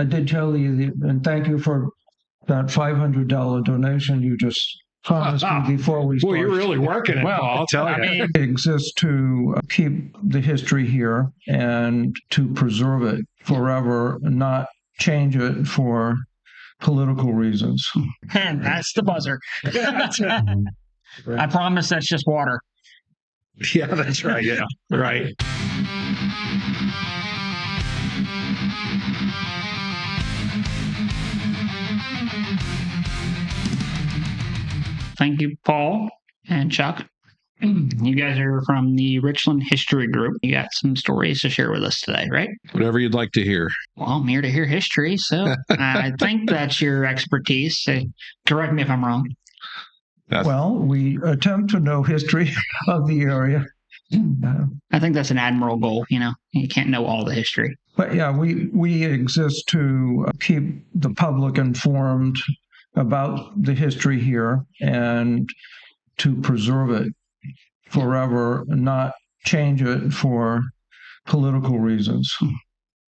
I did tell you, and thank you for that $500 donation you just promised me before we Well, started. you're really working it. Well, I'll tell you. It exists to keep the history here and to preserve it forever, not change it for political reasons. That's the buzzer. I promise that's just water. Yeah, that's right. Yeah, right. Thank you, Paul and Chuck. You guys are from the Richland History Group. You got some stories to share with us today, right? Whatever you'd like to hear. Well, I'm here to hear history, so I think that's your expertise. So correct me if I'm wrong. Well, we attempt to know history of the area. I think that's an admirable goal. You can't know all the history. But yeah, we exist to keep the public informed about the history here and to preserve it forever, not change it for political reasons.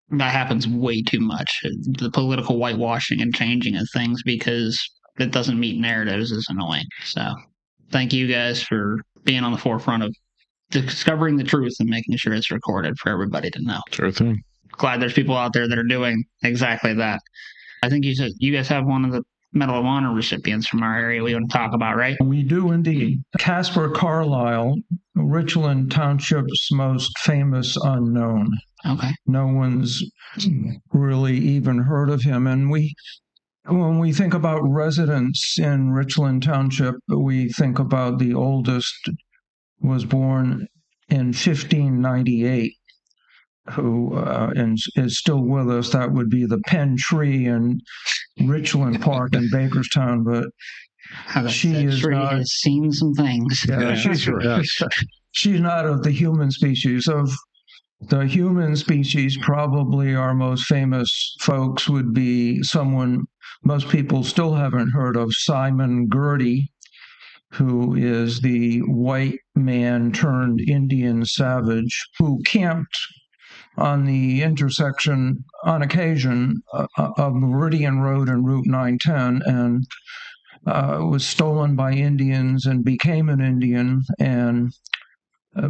That happens way too much. The political whitewashing and changing of things because it doesn't meet narratives is annoying. So thank you guys for being on the forefront of discovering the truth and making sure it's recorded for everybody to know. Sure thing. Glad there's people out there that are doing exactly that. I think you said you guys have one of the Medal of Honor recipients from our area we want to talk about, right? We do indeed. Casper Carlisle, Richland Township's most famous unknown. Okay. No one's really even heard of him. And when we think about residents in Richland Township, we think about the oldest was born in 1598. Who is still with us. That would be the Penn Tree in Richland Park in Bakerstown, but she is not, has seen some things. Yeah, she's not of the human species. Of the human species, probably our most famous folks would be someone most people still haven't heard of, Simon Girty, who is the white man turned Indian savage who camped on the intersection on occasion of Meridian Road and Route 910 and was stolen by Indians and became an Indian and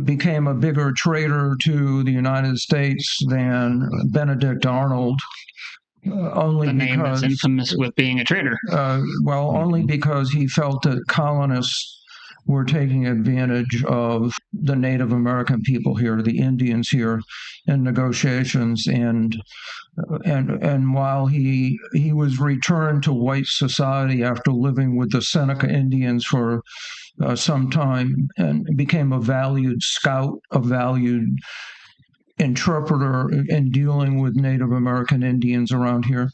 became a bigger traitor to the United States than Benedict Arnold. Only the name because is infamous with being a traitor. Only because he felt that colonists were taking advantage of the Native American people here, the Indians here, in negotiations. And while he was returned to white society after living with the Seneca Indians for some time and became a valued scout, a valued interpreter in dealing with Native American Indians around here.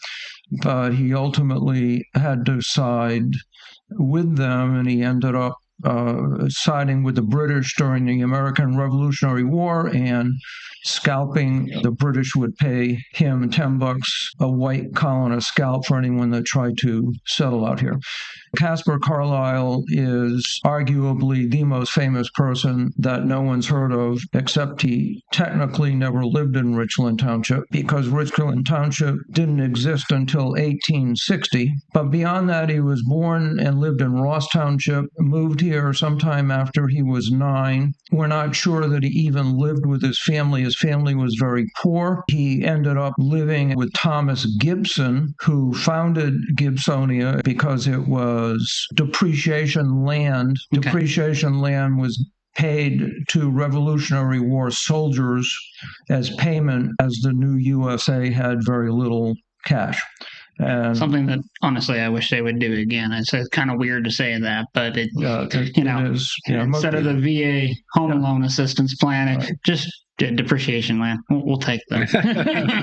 But he ultimately had to side with them, and he ended up siding with the British during the American Revolutionary War and scalping. The British would pay him $10 a white colonist scalp for anyone that tried to settle out here. Casper Carlisle is arguably the most famous person that no one's heard of, except he technically never lived in Richland Township because Richland Township didn't exist until 1860. But beyond that, he was born and lived in Ross Township, moved here sometime after he was 9. We're not sure that he even lived with his family. His family was very poor. He ended up living with Thomas Gibson, who founded Gibsonia because it was depreciation land. Okay. Depreciation land was paid to Revolutionary War soldiers as payment, as the new USA had very little cash. And something that, honestly, I wish they would do again. It's kind of weird to say that, but it is. Instead of the VA home loan assistance plan, just depreciation land. We'll take that.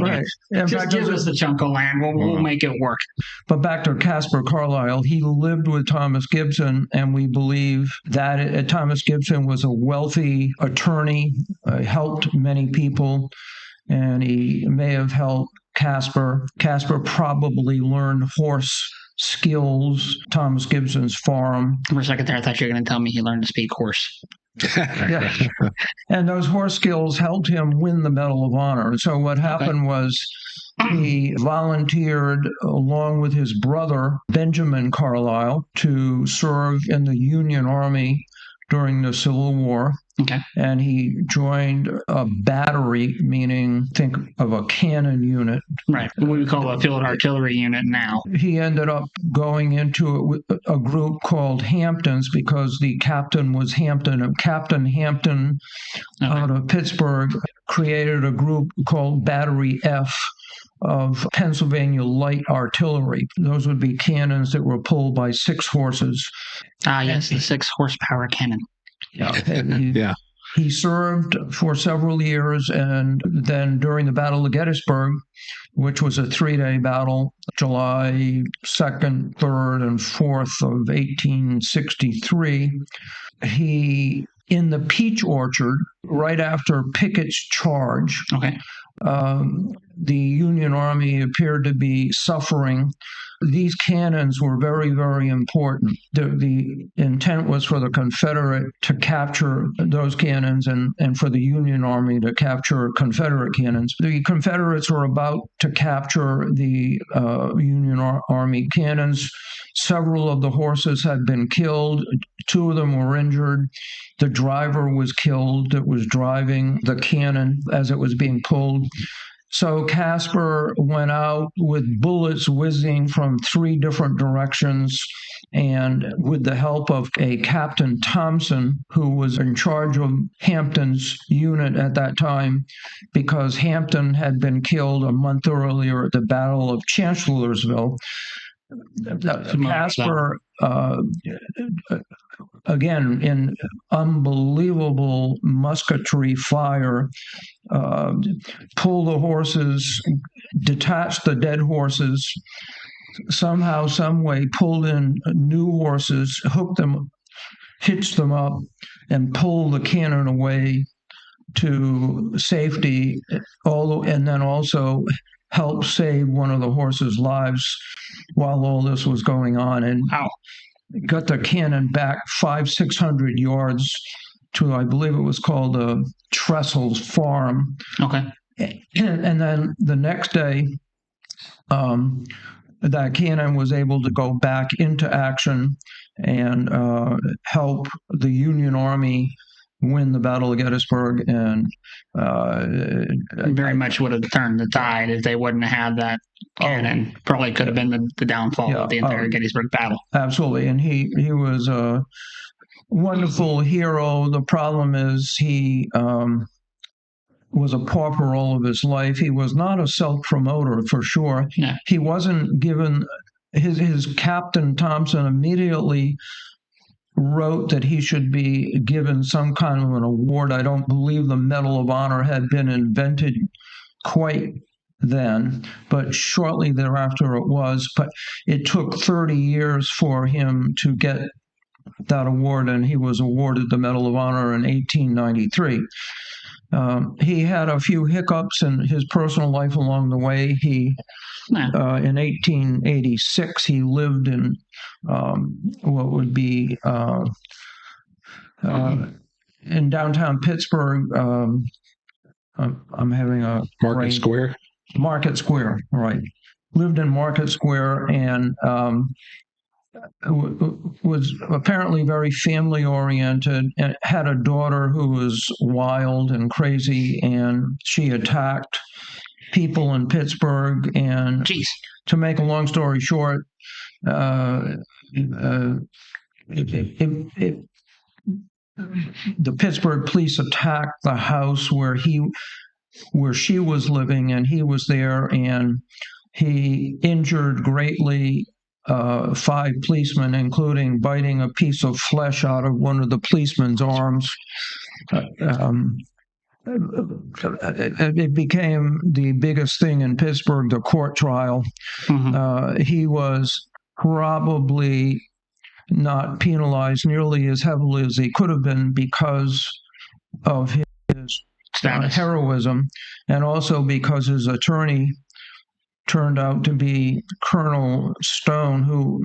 Right. Just give us the chunk of land. We'll make it work. But back to Casper Carlisle, he lived with Thomas Gibson, and we believe that Thomas Gibson was a wealthy attorney, helped many people, and he may have helped Casper. Casper probably learned horse skills, Thomas Gibson's farm. For a second there, I thought you were going to tell me he learned to speak horse. Yeah. And those horse skills helped him win the Medal of Honor. So what happened was he volunteered along with his brother, Benjamin Carlisle, to serve in the Union Army during the Civil War. Okay. And he joined a battery, meaning think of a cannon unit. Right. What we call a field artillery unit now. He ended up going into it with a group called Hamptons because the captain was Captain Hampton out of Pittsburgh created a group called Battery F of Pennsylvania Light Artillery. Those would be cannons that were pulled by 6 horses. Ah, yes, the 6 horsepower cannon. Yeah. He served for several years, and then during the Battle of Gettysburg, which was a 3-day battle, July 2nd, 3rd, and 4th of 1863, he, in the peach orchard, right after Pickett's charge, the Union Army appeared to be suffering. These cannons were very, very important. The intent was for the Confederate to capture those cannons and for the Union Army to capture Confederate cannons. The Confederates were about to capture the Union Army cannons. Several of the horses had been killed. 2 of them were injured. The driver was killed that was driving the cannon as it was being pulled. So Caspar went out with bullets whizzing from 3 different directions, and with the help of a Captain Thompson, who was in charge of Hampton's unit at that time, because Hampton had been killed a month earlier at the Battle of Chancellorsville. Caspar, again, in unbelievable musketry fire, pull the horses, detach the dead horses, somehow, some way, pulled in new horses, hooked them, hitched them up, and pulled the cannon away to safety, and then also helped save one of the horses' lives while all this was going on, and got the cannon back 500-600 yards to, I believe it was called Tressel's Farm. Okay. And then the next day, that cannon was able to go back into action and help the Union Army win the Battle of Gettysburg, and very much would have turned the tide if they wouldn't have had that cannon. Probably could have been the downfall of the entire Gettysburg battle. Absolutely, and he was a wonderful hero. The problem is he was a pauper all of his life. He was not a self-promoter for sure. Yeah. He wasn't given his Captain Thompson immediately wrote that he should be given some kind of an award. I don't believe the Medal of Honor had been invented quite then, but shortly thereafter it was. But it took 30 years for him to get that award, and he was awarded the Medal of Honor in 1893. He had a few hiccups in his personal life along the way. In 1886, he lived in what would be in downtown Pittsburgh. I'm having a Market Square. Market Square, right? Lived in Market Square and was apparently very family-oriented, and had a daughter who was wild and crazy, and she attacked people in Pittsburgh. And to make a long story short, the Pittsburgh police attacked the house where she was living, and he was there, and he injured greatly 5 policemen, including biting a piece of flesh out of one of the policemen's arms. It became the biggest thing in Pittsburgh, the court trial. Mm-hmm. He was probably not penalized nearly as heavily as he could have been because of his heroism, and also because his attorney turned out to be Colonel Stone, who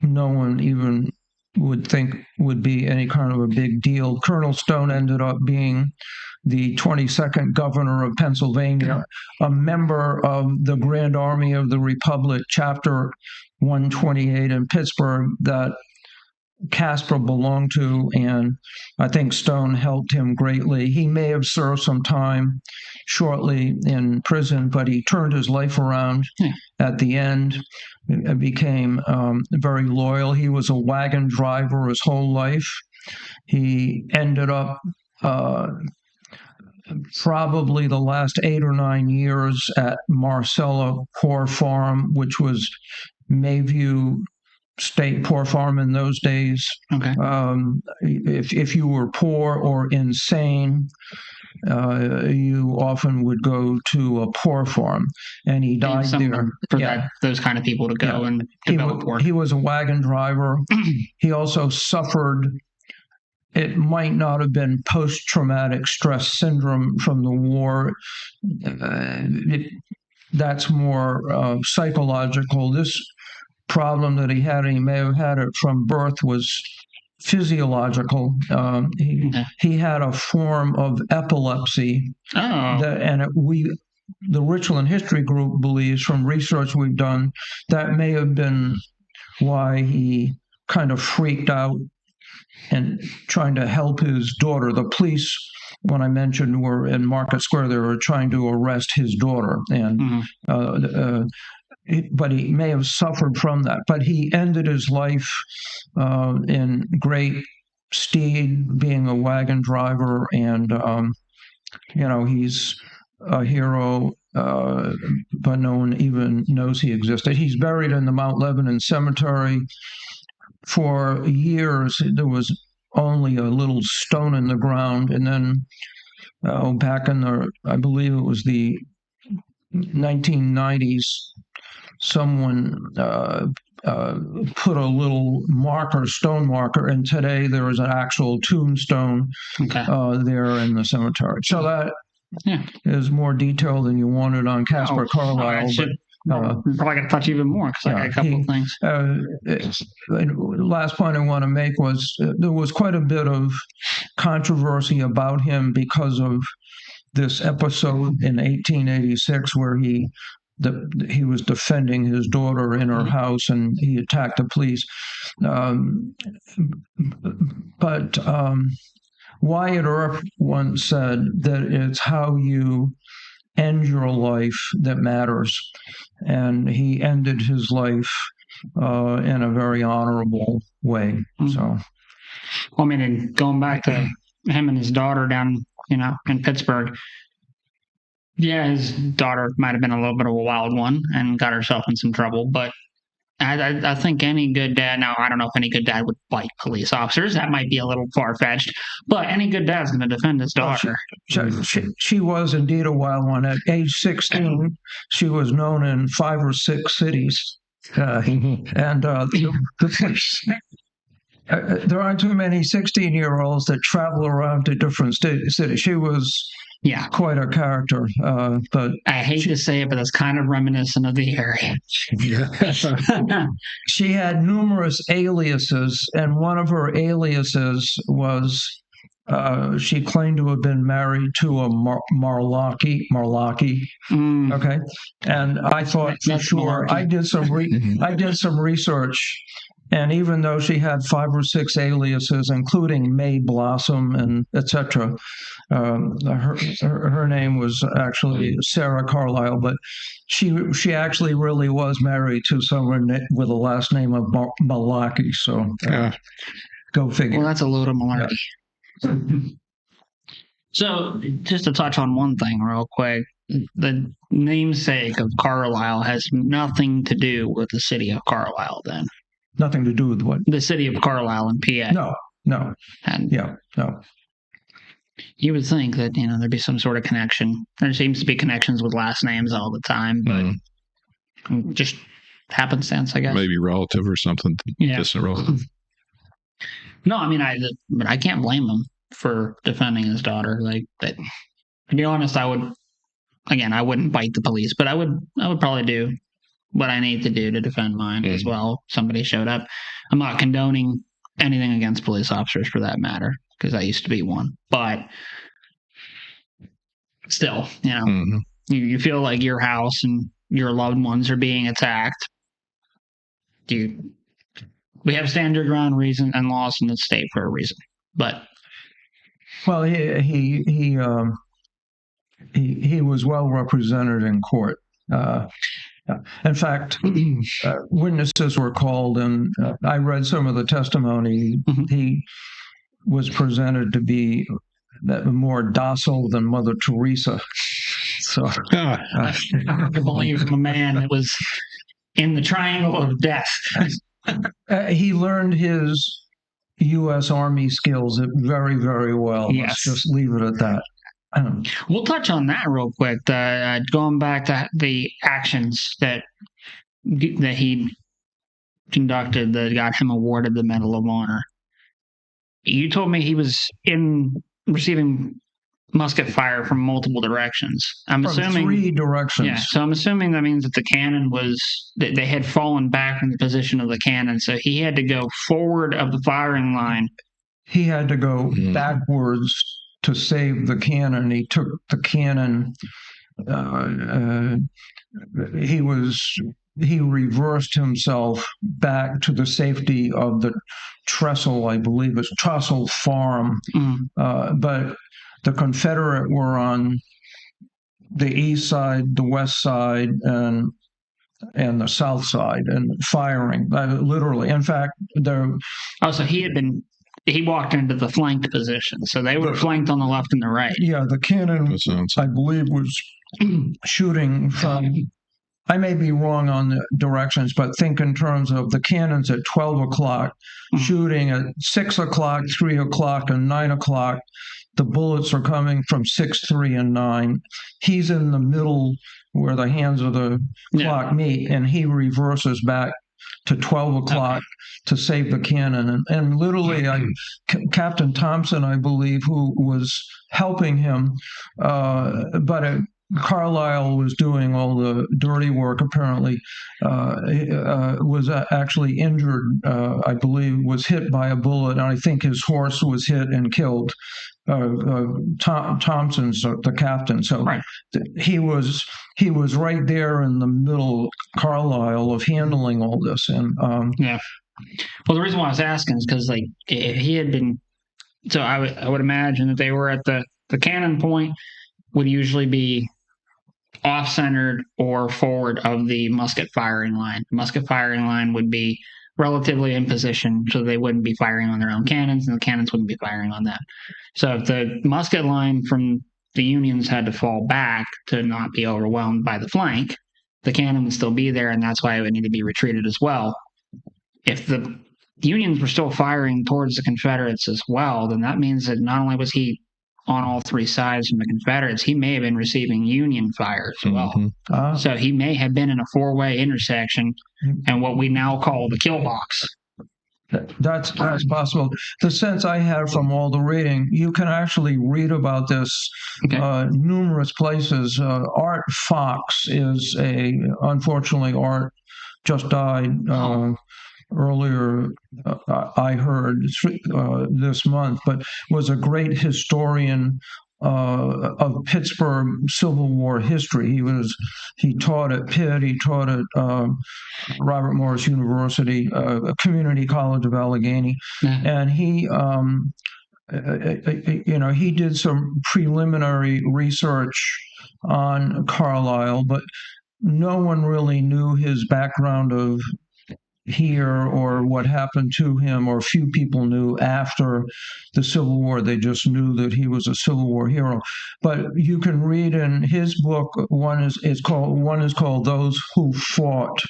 no one even would think would be any kind of a big deal. Colonel Stone ended up being the 22nd governor of Pennsylvania, a member of the Grand Army of the Republic, Chapter 128 in Pittsburgh, that Casper belonged to, and I think Stone helped him greatly. He may have served some time shortly in prison, but he turned his life around at the end, became very loyal. He was a wagon driver his whole life. He ended up probably the last 8 or 9 years at Marcella Poor Farm, which was Mayview State Poor Farm in those days. Okay. If you were poor or insane, you often would go to a poor farm, and he died there. For those kind of people to go and develop work. He was a wagon driver. He also suffered, it might not have been post-traumatic stress syndrome from the war. That's more psychological. This problem that he had, and he may have had it from birth, was physiological. He had a form of epilepsy, the Richland History Group believes, from research we've done, that may have been why he kind of freaked out and trying to help his daughter. The police, when I mentioned, were in Market Square. They were trying to arrest his daughter, and but he may have suffered from that. But he ended his life in great stead, being a wagon driver, and he's a hero, but no one even knows he existed. He's buried in the Mount Lebanon Cemetery. For years, there was only a little stone in the ground, and then back in I believe it was the 1990s, someone put a little stone marker, and today there is an actual tombstone there in the cemetery. So that is more detail than you wanted on Casper Carlyle. Probably got to touch even more because I got a couple of things. Last point I want to make was there was quite a bit of controversy about him because of this episode in 1886 where he was defending his daughter in her house and he attacked the police. But Wyatt Earp once said that it's how you end your life that matters. And he ended his life in a very honorable way. So, well, I mean, and going back to him and his daughter down, in Pittsburgh. Yeah, his daughter might have been a little bit of a wild one and got herself in some trouble, but I think any good dad, now I don't know if any good dad would bite police officers. That might be a little far-fetched, but any good dad's going to defend his daughter. She was indeed a wild one. At age 16, she was known in 5 or 6 cities. And there aren't too many 16-year-olds that travel around to different cities. She was quite a character. But I hate to say it, but that's kind of reminiscent of the area. She had numerous aliases, and one of her aliases was she claimed to have been married to a Marlocki. Okay, and I thought for sure. I did some research. And even though she had 5 or 6 aliases, including May Blossom and etc., her name was actually Sarah Carlyle, but she actually really was married to someone with the last name of Malaki. So go figure. Well, that's a load of malarkey. Yeah. So just to touch on one thing real quick, the namesake of Carlisle has nothing to do with the city of Carlisle then. Nothing to do with what? The city of Carlisle in PA. No. And no. You would think that, there'd be some sort of connection. There seems to be connections with last names all the time, but just happenstance, I guess. Maybe relative or something. Yeah. Distant relative. No, I mean, but I can't blame him for defending his daughter. Like, that. To be honest, I wouldn't bite the police, but I would probably do what I need to do to defend mine as well. Somebody showed up. I'm not condoning anything against police officers for that matter, because I used to be one. But still, you feel like your house and your loved ones are being attacked. We have stand your ground reason and laws in the state for a reason. But well, he was well represented in court. In fact, witnesses were called, and I read some of the testimony. Mm-hmm. He was presented to be more docile than Mother Teresa. So I can believe a man that was in the triangle of death. He learned his U.S. Army skills very, very well. Yes. Let's just leave it at that. We'll touch on that real quick. Going back to the actions that he conducted that got him awarded the Medal of Honor. You told me he was receiving musket fire from multiple directions. I'm assuming 3 directions. Yeah, so I'm assuming that means that the cannon they had fallen back from the position of the cannon, so he had to go forward of the firing line. He had to go backwards to save the cannon. He took the cannon. He reversed himself back to the safety of the trestle, I believe it's Trestle Farm. But the Confederate were on the east side, the west side, and the south side, and firing, literally. In fact, so he walked into the flanked position. So they were flanked on the left and the right. Yeah, the cannon, I believe, was shooting from, I may be wrong on the directions, but think in terms of the cannons at 12 o'clock, shooting at 6 o'clock, 3 o'clock, and 9 o'clock. The bullets are coming from 6, 3, and 9. He's in the middle where the hands of the clock meet, and he reverses back to 12 o'clock to save the cannon. And literally, Captain Thompson, I believe, who was helping him, but Carlisle was doing all the dirty work, apparently, was actually injured, I believe, was hit by a bullet, and I think his horse was hit and killed. Thompson's the captain, so he was right there in the middle, Carlisle, of handling all this. And well, the reason why I was asking is because if he had been, so I would imagine that they were at the cannon point would usually be off-centered or forward of the musket firing line. The musket firing line would be relatively in position, so they wouldn't be firing on their own cannons, and the cannons wouldn't be firing on them. So if the musket line from the Unions had to fall back to not be overwhelmed by the flank, the cannon would still be there, and that's why it would need to be retreated as well. If the Unions were still firing towards the Confederates as well, then that means that not only was he on all 3 sides from the Confederates, he may have been receiving Union fire as well. So he may have been in a 4-way intersection and what we now call the kill box. That's possible. The sense I have from all the reading, you can actually read about this numerous places. Art Fox is unfortunately, Art just died earlier, I heard this month, but was a great historian of Pittsburgh Civil War history. He taught at Pitt, he taught at Robert Morris University, Community College of Allegheny, and he did some preliminary research on Carlisle, but no one really knew his background of here or what happened to him, or few people knew after the Civil War. They just knew that he was a Civil War hero. But you can read in his book, one is called Those Who Fought,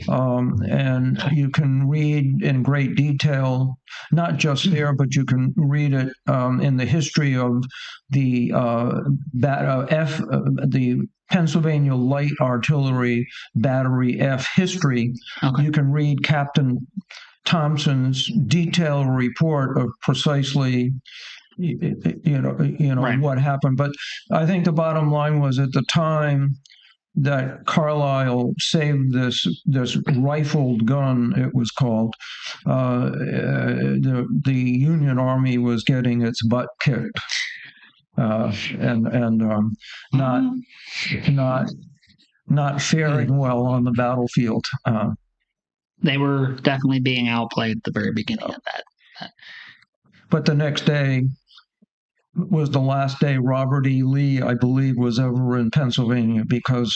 and you can read in great detail, not just there, but you can read it in the history of the the Pennsylvania Light Artillery Battery F history. You can read Captain Thompson's detailed report of precisely what happened. But I think the bottom line was, at the time, that Carlisle saved this rifled gun, it was called. The Union Army was getting its butt kicked, and not faring well on the battlefield. They were definitely being outplayed at the very beginning of that. But the next day was the last day Robert E. Lee, I believe, was ever in Pennsylvania, because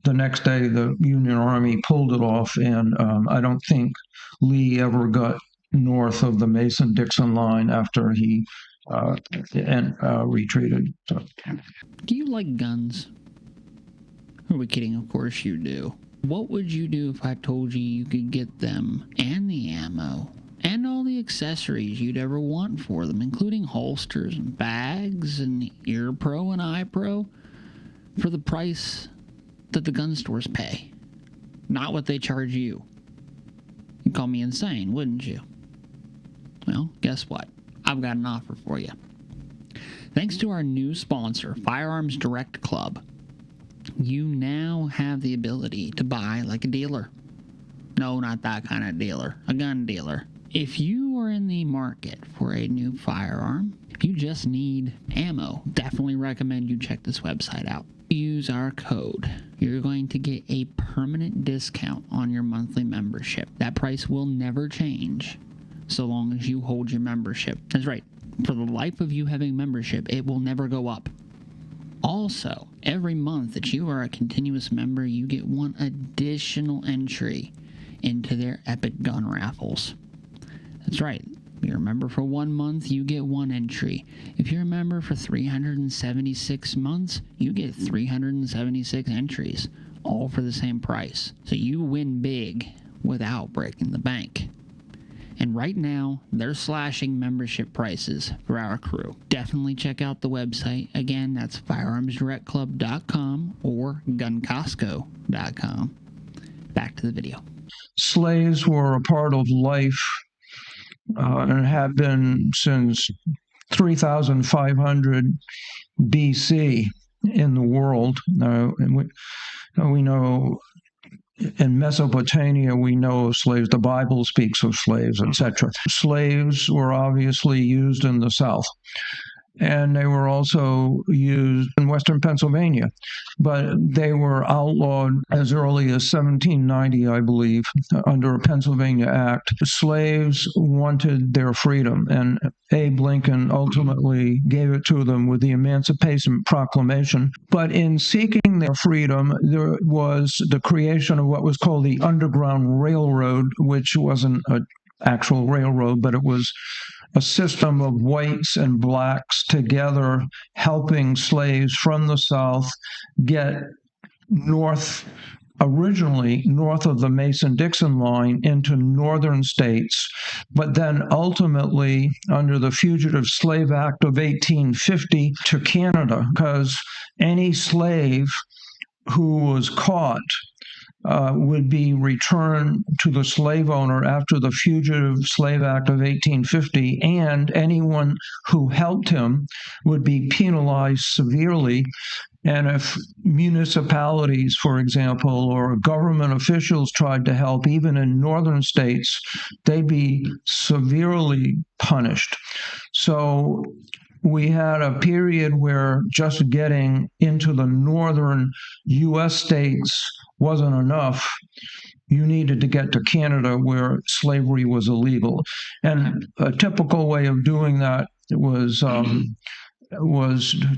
the next day the Union Army pulled it off, and I don't think Lee ever got north of the Mason-Dixon line after he retreated. So. Do you like guns? Who are we kidding? Of course you do. What would you do if I told you you could get them and the ammo and all the accessories you'd ever want for them, including holsters and bags and ear pro and eye pro, for the price that the gun stores pay? Not what they charge you. You'd call me insane, wouldn't you? Well, guess what? I've got an offer for you. Thanks to our new sponsor, Firearms Direct Club, you now have the ability to buy like a dealer. No, not that kind of dealer. A gun dealer. If you are in the market for a new firearm, if you just need ammo, definitely recommend you check this website out. Use our code. You're going to get a permanent discount on your monthly membership. That price will never change so long as you hold your membership. That's right. For the life of you having membership, it will never go up. Also, every month that you are a continuous member, you get one additional entry into their epic gun raffles. That's right. If you're a member for 1 month, you get one entry. If you're a member for 376 months, you get 376 entries, all for the same price. So you win big without breaking the bank. And right now, they're slashing membership prices for our crew. Definitely check out the website. Again, that's firearmsdirectclub.com or guncostco.com. Back to the video. Slaves were a part of life and have been since 3,500 BC in the world. And we know in Mesopotamia, we know of slaves. The Bible speaks of slaves, etc. Slaves were obviously used in the South, and they were also used in Western Pennsylvania, but they were outlawed as early as 1790, I believe, under a Pennsylvania Act. Slaves wanted their freedom, and Abe Lincoln ultimately gave it to them with the Emancipation Proclamation. But in seeking their freedom, there was the creation of what was called the Underground Railroad, which wasn't an actual railroad, but it was a system of whites and blacks together helping slaves from the South get originally north of the Mason-Dixon line into northern states, but then ultimately under the Fugitive Slave Act of 1850 to Canada, because any slave who was caught would be returned to the slave owner after the Fugitive Slave Act of 1850, and anyone who helped him would be penalized severely. And if municipalities, for example, or government officials tried to help, even in northern states, they'd be severely punished. So we had a period where just getting into the northern U.S. states wasn't enough. You needed to get to Canada, where slavery was illegal. And a typical way of doing that was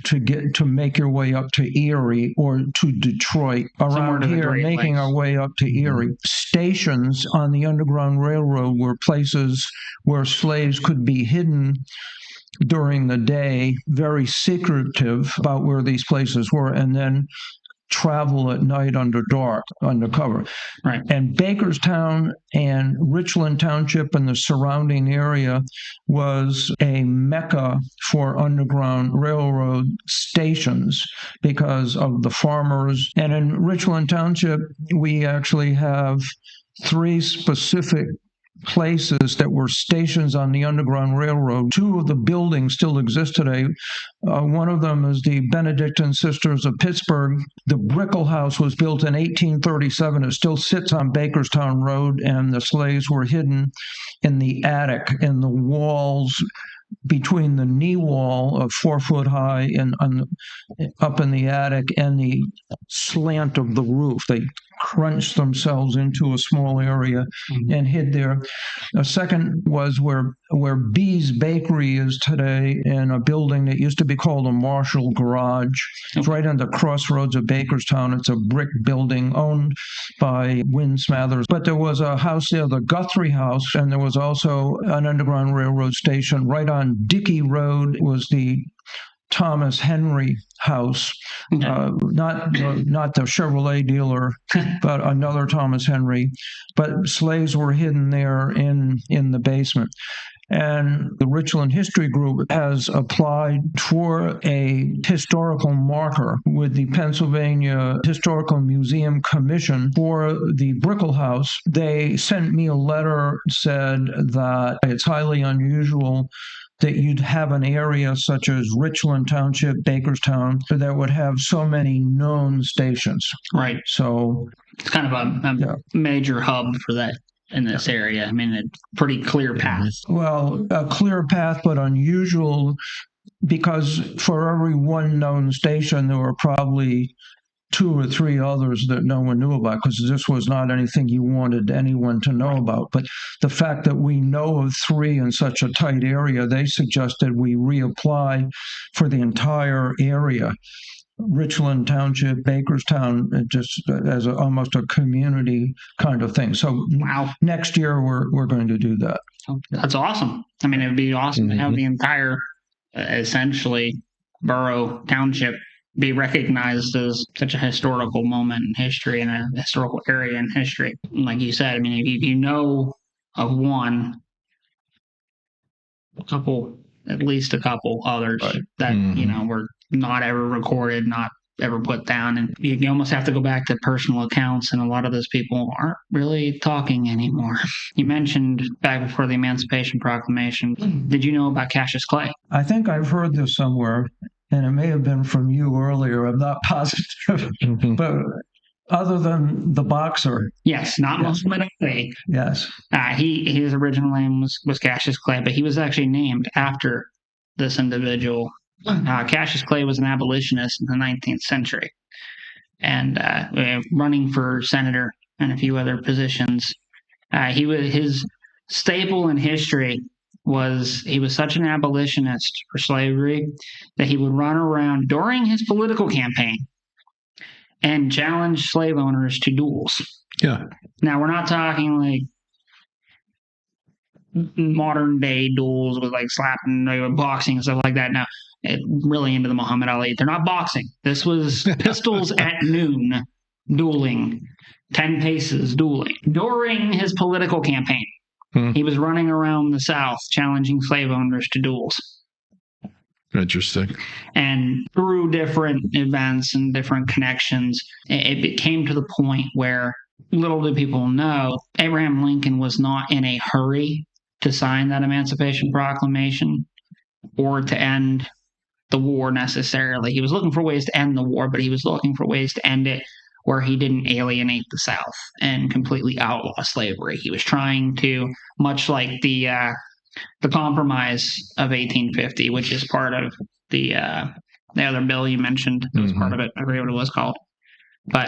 to make your way up to Erie or to Detroit. Around here, making our way up to Erie. Stations on the Underground Railroad were places where slaves could be hidden during the day, very secretive about where these places were, and then travel at night undercover. Right. And Bakerstown and Richland Township and the surrounding area was a mecca for Underground Railroad stations because of the farmers. And in Richland Township, we actually have 3 specific places that were stations on the Underground Railroad. Two of the buildings still exist today. One of them is the Benedictine Sisters of Pittsburgh. The Brickell House was built in 1837. It still sits on Bakerstown Road, and the slaves were hidden in the attic, in the walls between the knee wall of 4 foot high and up in the attic and the slant of the roof. They crunched themselves into a small area and hid there. A second was where B's Bakery is today, in a building that used to be called a Marshall Garage. It's right on the crossroads of Bakerstown. It's a brick building owned by Win Smathers. But there was a house there, the Guthrie House, and there was also an Underground Railroad station. Right on Dickey Road was the Thomas Henry House, not the Chevrolet dealer, but another Thomas Henry. But slaves were hidden there in the basement. And the Richland History Group has applied for a historical marker with the Pennsylvania Historical Museum Commission for the Brickell House. They sent me a letter, said that it's highly unusual that you'd have an area such as Richland Township, Bakerstown, that would have so many known stations. Right. So it's kind of a major hub for that in this area. I mean, a pretty clear path. Well, a clear path, but unusual, because for every one known station, there were probably 2 or 3 others that no one knew about, because this was not anything you wanted anyone to know about. But the fact that we know of 3 in such a tight area, they suggested we reapply for the entire area. Richland Township, Bakerstown, just as almost a community kind of thing. So next year we're going to do that. That's awesome. I mean, it would be awesome to have the entire, essentially, borough, township be recognized as such a historical moment in history and a historical area in history. And like you said, I mean, if you know of one, at least a couple others that, were not ever recorded, not ever put down. And you almost have to go back to personal accounts, and a lot of those people aren't really talking anymore. You mentioned back before the Emancipation Proclamation, did you know about Cassius Clay? I think I've heard this somewhere, and it may have been from you earlier. I'm not positive. But other than the boxer. Yes, not Muhammad Ali. Yes. His original name was Cassius Clay, but he was actually named after this individual. Cassius Clay was an abolitionist in the 19th century, and running for senator and a few other positions. His staple in history was he was such an abolitionist for slavery that he would run around during his political campaign and challenge slave owners to duels. Yeah. Now, we're not talking like modern day duels with like slapping, boxing and stuff like that. No, really into the Muhammad Ali. They're not boxing. This was pistols at noon, dueling, 10 paces dueling. During his political campaign, he was running around the South challenging slave owners to duels. Interesting. And through different events and different connections, it came to the point where, little do people know, Abraham Lincoln was not in a hurry to sign that Emancipation Proclamation or to end the war necessarily. He was looking for ways to end the war, but he was looking for ways to end it where he didn't alienate the South and completely outlaw slavery. He was trying to, much like the Compromise of 1850, which is part of the other bill you mentioned. It was part of it. I forget what it was called. But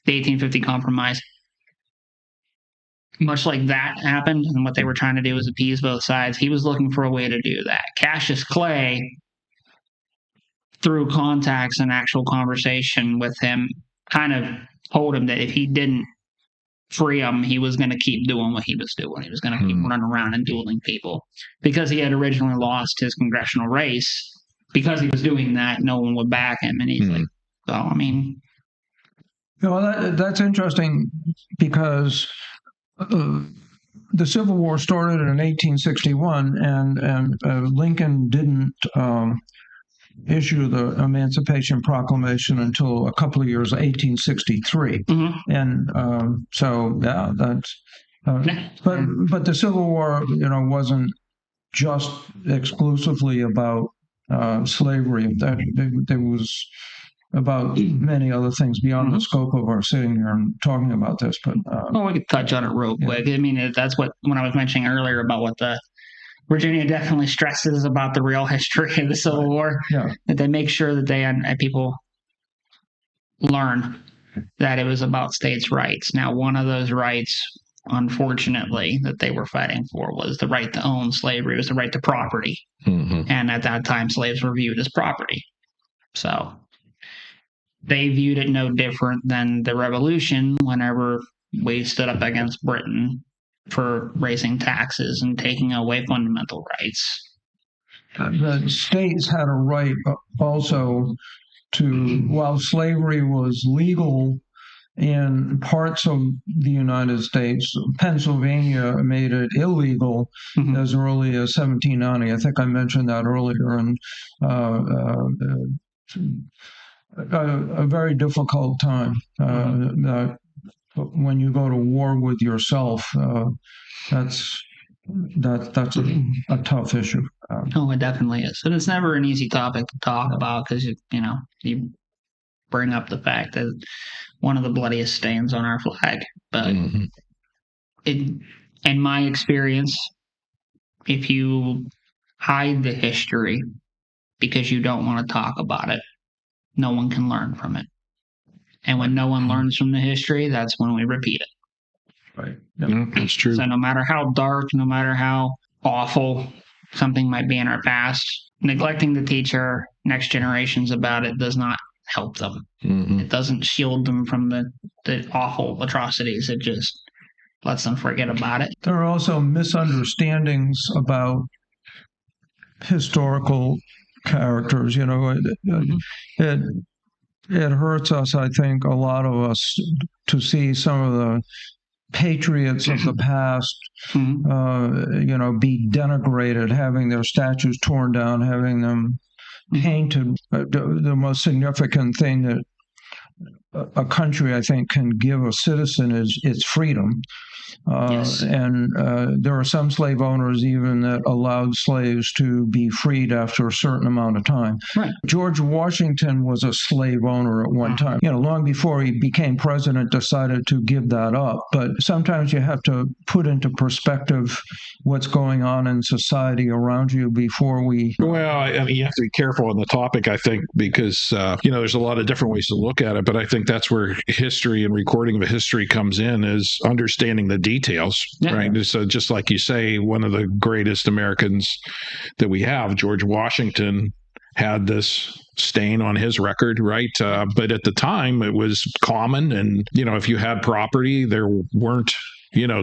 the 1850 Compromise, much like that happened, and what they were trying to do was appease both sides. He was looking for a way to do that. Cassius Clay, through contacts and actual conversation with him, kind of told him that if he didn't free him, he was going to keep doing what he was doing. He was going to keep running around and dueling people. Because he had originally lost his congressional race, because he was doing that, no one would back him. And he's like, well, I mean... Well, that's interesting, because the Civil War started in 1861, and Lincoln didn't issue the Emancipation Proclamation until a couple of years, 1863. And so, yeah, But the Civil War, wasn't just exclusively about slavery. There was about many other things beyond the scope of our sitting here and talking about this. But well, we could touch on it real quick. I mean, that's what when I was mentioning earlier about what the Virginia definitely stresses about the real history of the Civil War. Yeah. That they make sure that they and people learn that it was about states' rights. Now, one of those rights, unfortunately, that they were fighting for was the right to own slavery, was the right to property. Mm-hmm. And at that time, slaves were viewed as property. So they viewed it no different than the Revolution whenever we stood up against Britain for raising taxes and taking away fundamental rights. The states had a right also to, while slavery was legal in parts of the United States, Pennsylvania made it illegal as early as 1790. I think I mentioned that earlier. And a very difficult time. When you go to war with yourself, that's a tough issue. Oh, it definitely is. And it's never an easy topic to talk about because, you bring up the fact that one of the bloodiest stains on our flag. But in my experience, if you hide the history because you don't want to talk about it, no one can learn from it. And when no one learns from the history, that's when we repeat it. Right. Yeah, that's true. So no matter how dark, no matter how awful something might be in our past, neglecting to teach our next generations about it does not help them. It doesn't shield them from the awful atrocities. It just lets them forget about it. There are also misunderstandings about historical characters. It hurts us, I think, a lot of us, to see some of the patriots of the past, be denigrated, having their statues torn down, having them painted. The most significant thing that a country, I think, can give a citizen is its freedom. Yes. And there are some slave owners even that allowed slaves to be freed after a certain amount of time. Right. George Washington was a slave owner at one time. Long before he became president, decided to give that up. But sometimes you have to put into perspective what's going on in society around you before we... Well, I mean, you have to be careful on the topic, I think, because, there's a lot of different ways to look at it. But I think that's where history and recording of a history comes in, is understanding the details, right? So just like you say, one of the greatest Americans that we have, George Washington, had this stain on his record, right? But at the time, it was common. And, if you had property, there weren't,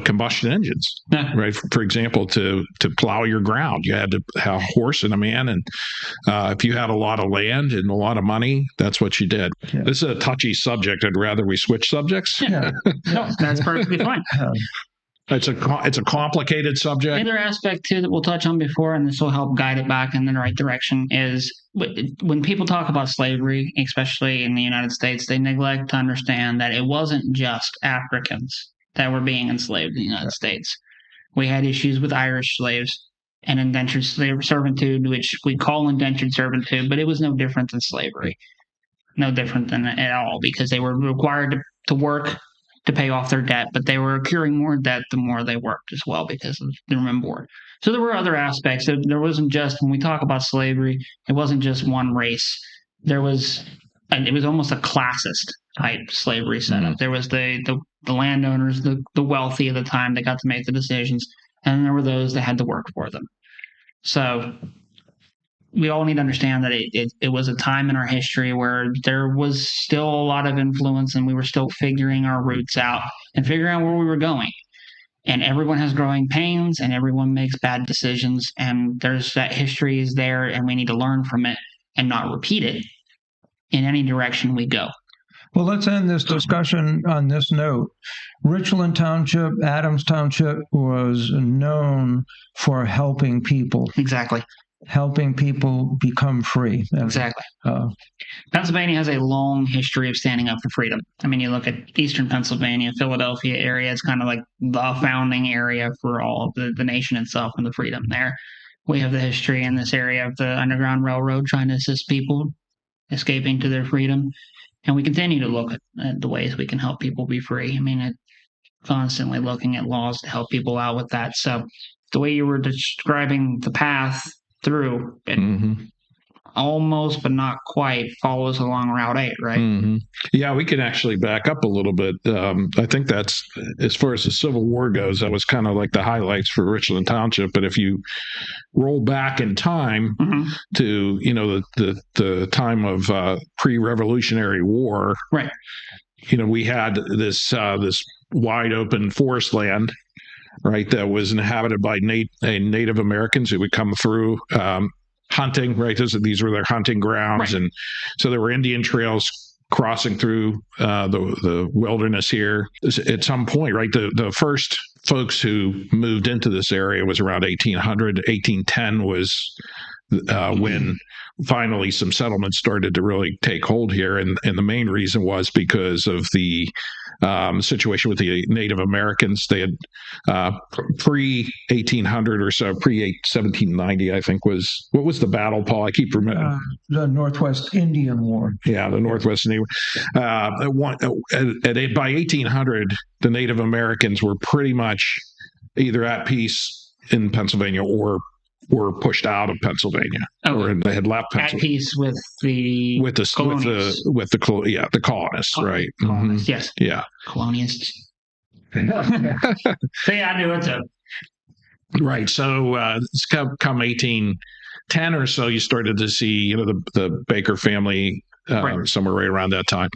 combustion engines, right? For example, to plow your ground, you had to have a horse and a man. And if you had a lot of land and a lot of money, that's what you did. Yeah. This is a touchy subject. I'd rather we switch subjects. Yeah. No, that's perfectly fine. It's a complicated subject. Another aspect, too, that we'll touch on before, and this will help guide it back in the right direction, is when people talk about slavery, especially in the United States, they neglect to understand that it wasn't just Africans that were being enslaved in the United States. We had issues with Irish slaves and indentured servitude, which we call indentured servitude, but it was no different than slavery. No different than at all, because they were required to work to pay off their debt, but they were accruing more debt the more they worked as well because of the room and board. So there were other aspects. There wasn't just, when we talk about slavery, it wasn't just one race. It was almost a classist type slavery setup. There was the landowners, the wealthy at the time that got to make the decisions, and there were those that had to work for them. So we all need to understand that it was a time in our history where there was still a lot of influence, and we were still figuring our roots out and figuring out where we were going. And everyone has growing pains, and everyone makes bad decisions, and there's that history is there, and we need to learn from it and not repeat it in any direction we go. Well, let's end this discussion on this note. Richland Township, Adams Township, was known for helping people. Exactly. helping people become free. Exactly. Pennsylvania has a long history of standing up for freedom. I mean, you look at Eastern Pennsylvania, Philadelphia area, it's kind of like the founding area for all of the nation itself and the freedom there. We have the history in this area of the Underground Railroad trying to assist people escaping to their freedom. And we continue to look at the ways we can help people be free. I mean, constantly looking at laws to help people out with that. So the way you were describing the path through, it almost but not quite follows along Route 8, right? Yeah, we can actually back up a little bit. I think that's, as far as the Civil War goes, that was kind of like the highlights for Richland Township. But if you roll back in time to, the time of pre-Revolutionary War, right? We had this wide open forest land, right, that was inhabited by Native Americans who would come through hunting, right? These were their hunting grounds. Right. And so there were Indian trails crossing through the wilderness here. At some point, right, the first folks who moved into this area was around 1800. 1810 was when finally some settlements started to really take hold here. And the main reason was because of the situation with the Native Americans. They had pre-1800 or so, pre-1790, I think what was the battle, Paul? I keep remembering. The Northwest Indian War. Yeah, the Northwest Indian War. By 1800, the Native Americans were pretty much either at peace in Pennsylvania or were pushed out of Pennsylvania, or they had left Pennsylvania. At peace with the colonists. With the colonists, right? Colonists, yes. Yeah. Colonists. So yeah, I knew it too. Right. So it's come 1810 or so, you started to see, the Baker family somewhere right around that time.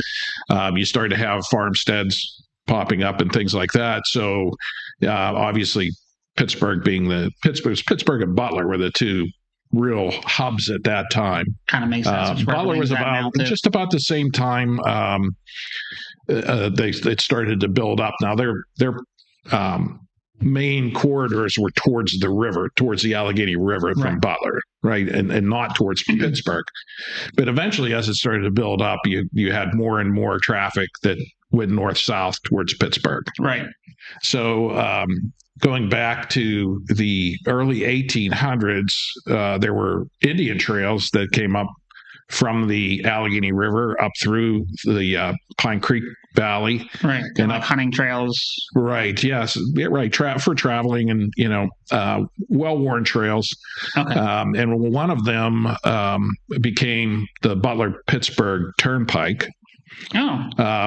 You started to have farmsteads popping up and things like that. So obviously, Pittsburgh and Butler were the two real hubs at that time. Kind of makes sense. Butler was just about the same time they started to build up. Now their main corridors were towards the river, towards the Allegheny River from Butler, right, and not towards Pittsburgh. But eventually, as it started to build up, you had more and more traffic that went north-south towards Pittsburgh. Right. So going back to the early 1800s, there were Indian trails that came up from the Allegheny River up through the Pine Creek Valley. Right. And like hunting trails. Right. Yes. Right. For traveling and, well-worn trails. Okay. And one of them became the Butler-Pittsburgh Turnpike.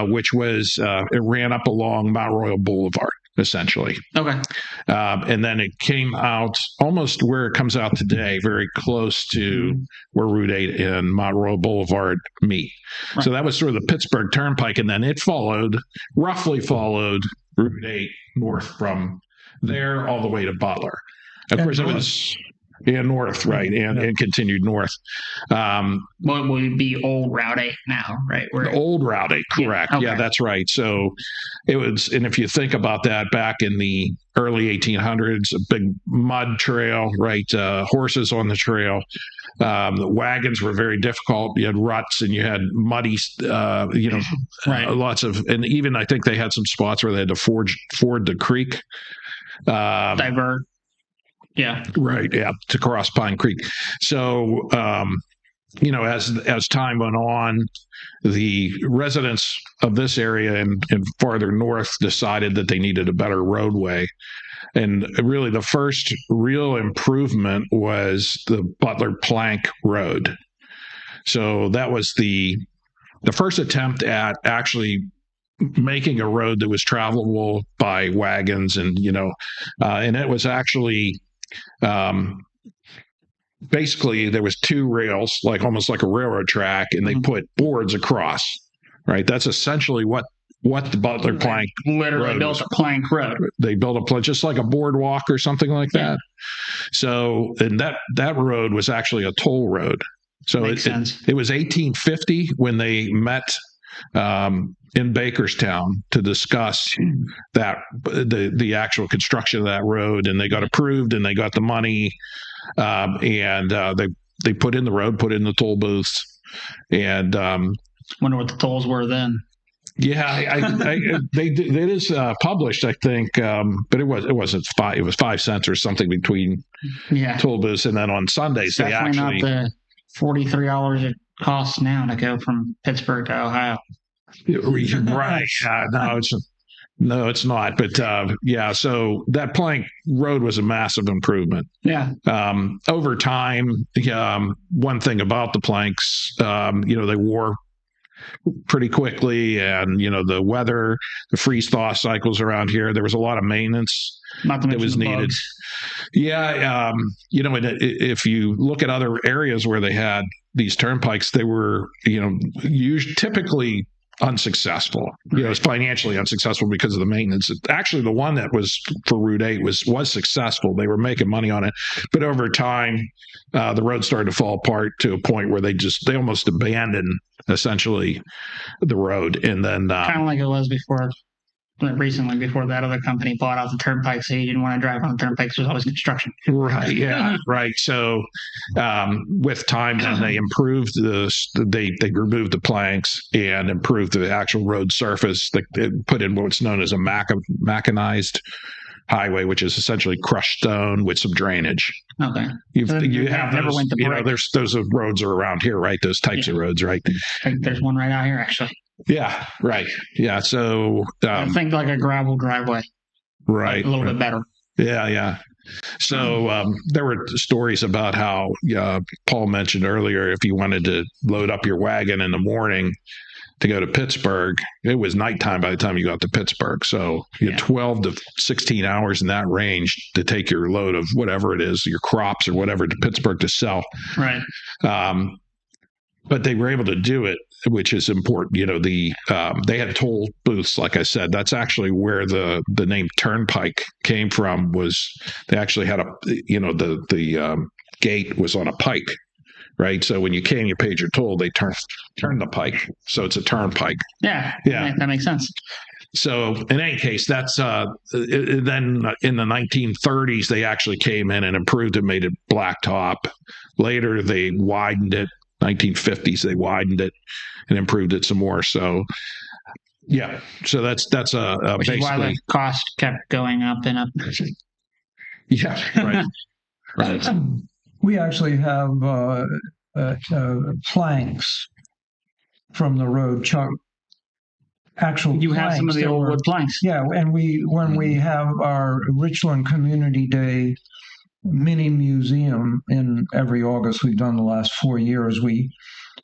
Which was, it ran up along Mount Royal Boulevard, essentially. Okay. And then it came out almost where it comes out today, very close to where Route 8 and Mount Royal Boulevard meet. Right. So that was sort of the Pittsburgh Turnpike, and then it roughly followed Route 8 north from there all the way to Butler. Of course, it was... Yeah, north, right, and continued north. What would be old Route 8 now, right? The old Route 8, correct. Yeah, that's right. So it was, and if you think about that, back in the early 1800s, a big mud trail, right? Horses on the trail. The wagons were very difficult. You had ruts and you had muddy, lots of, and even I think they had some spots where they had to ford the creek. Divert. Yeah. Right. Yeah. To cross Pine Creek. So, as time went on, the residents of this area and farther north decided that they needed a better roadway. And really the first real improvement was the Butler Plank Road. So that was the first attempt at actually making a road that was travelable by wagons and it was actually basically there was two rails, like almost like a railroad track, and they put boards across, right? That's essentially what the Butler Plank literally built a plank road. They built a plank, just like a boardwalk or something like that. So, and that road was actually a toll road. So it was 1850 when they met in Bakerstown to discuss that the actual construction of that road, and they got approved and they got the money, and they put in the road, put in the toll booths, and wonder what the tolls were then. Yeah, it is published, I think, but it wasn't five. It was 5 cents or something between toll booths, and then on Sundays it's definitely not the $43 it costs now to go from Pittsburgh to Ohio. Right? No, it's not. But so that plank road was a massive improvement. Yeah. Over time, one thing about the planks, they wore pretty quickly, and the weather, the freeze thaw cycles around here, there was a lot of maintenance that was needed. Bugs. Yeah, if you look at other areas where they had these turnpikes, they were typically unsuccessful. It's financially unsuccessful because of the maintenance. Actually, the one that was for Route 8 was successful. They were making money on it, but over time, the road started to fall apart to a point where they almost abandoned essentially the road. And then kind of like it was before that other company bought out the turnpike, so you didn't want to drive on the turnpikes. There's always construction. Right. Yeah. Right. So with time, then they improved they removed the planks and improved the actual road surface. They put in what's known as a mechanized highway, which is essentially crushed stone with some drainage. Okay. You have never those, went to brick. There's those roads are around here, right? Those types of roads, right? I think there's one right out here, actually. Yeah, right. Yeah, so I think like a gravel driveway. Right. A little bit better. Yeah. So there were stories about how Paul mentioned earlier, if you wanted to load up your wagon in the morning to go to Pittsburgh, it was nighttime by the time you got to Pittsburgh. So you had 12 to 16 hours in that range to take your load of whatever it is, your crops or whatever, to Pittsburgh to sell. Right. But they were able to do it, which is important. They had toll booths, like I said. That's actually where the name Turnpike came from. Was they actually had the gate was on a pike, right? So when you came, you paid your toll. They turned the pike, so it's a turnpike. Yeah. That makes sense. So in any case, that's then in the 1930s they actually came in and improved it, made it blacktop. Later they widened it. 1950s they widened it and improved it some more. So so that's which basically is why the cost kept going up and up. Yeah, right. We actually have planks from the road, Chuck. Actual you planks. Have some of the old wood planks. Yeah, and when we have our Richland Community Day mini museum in every August we've done the last 4 years, we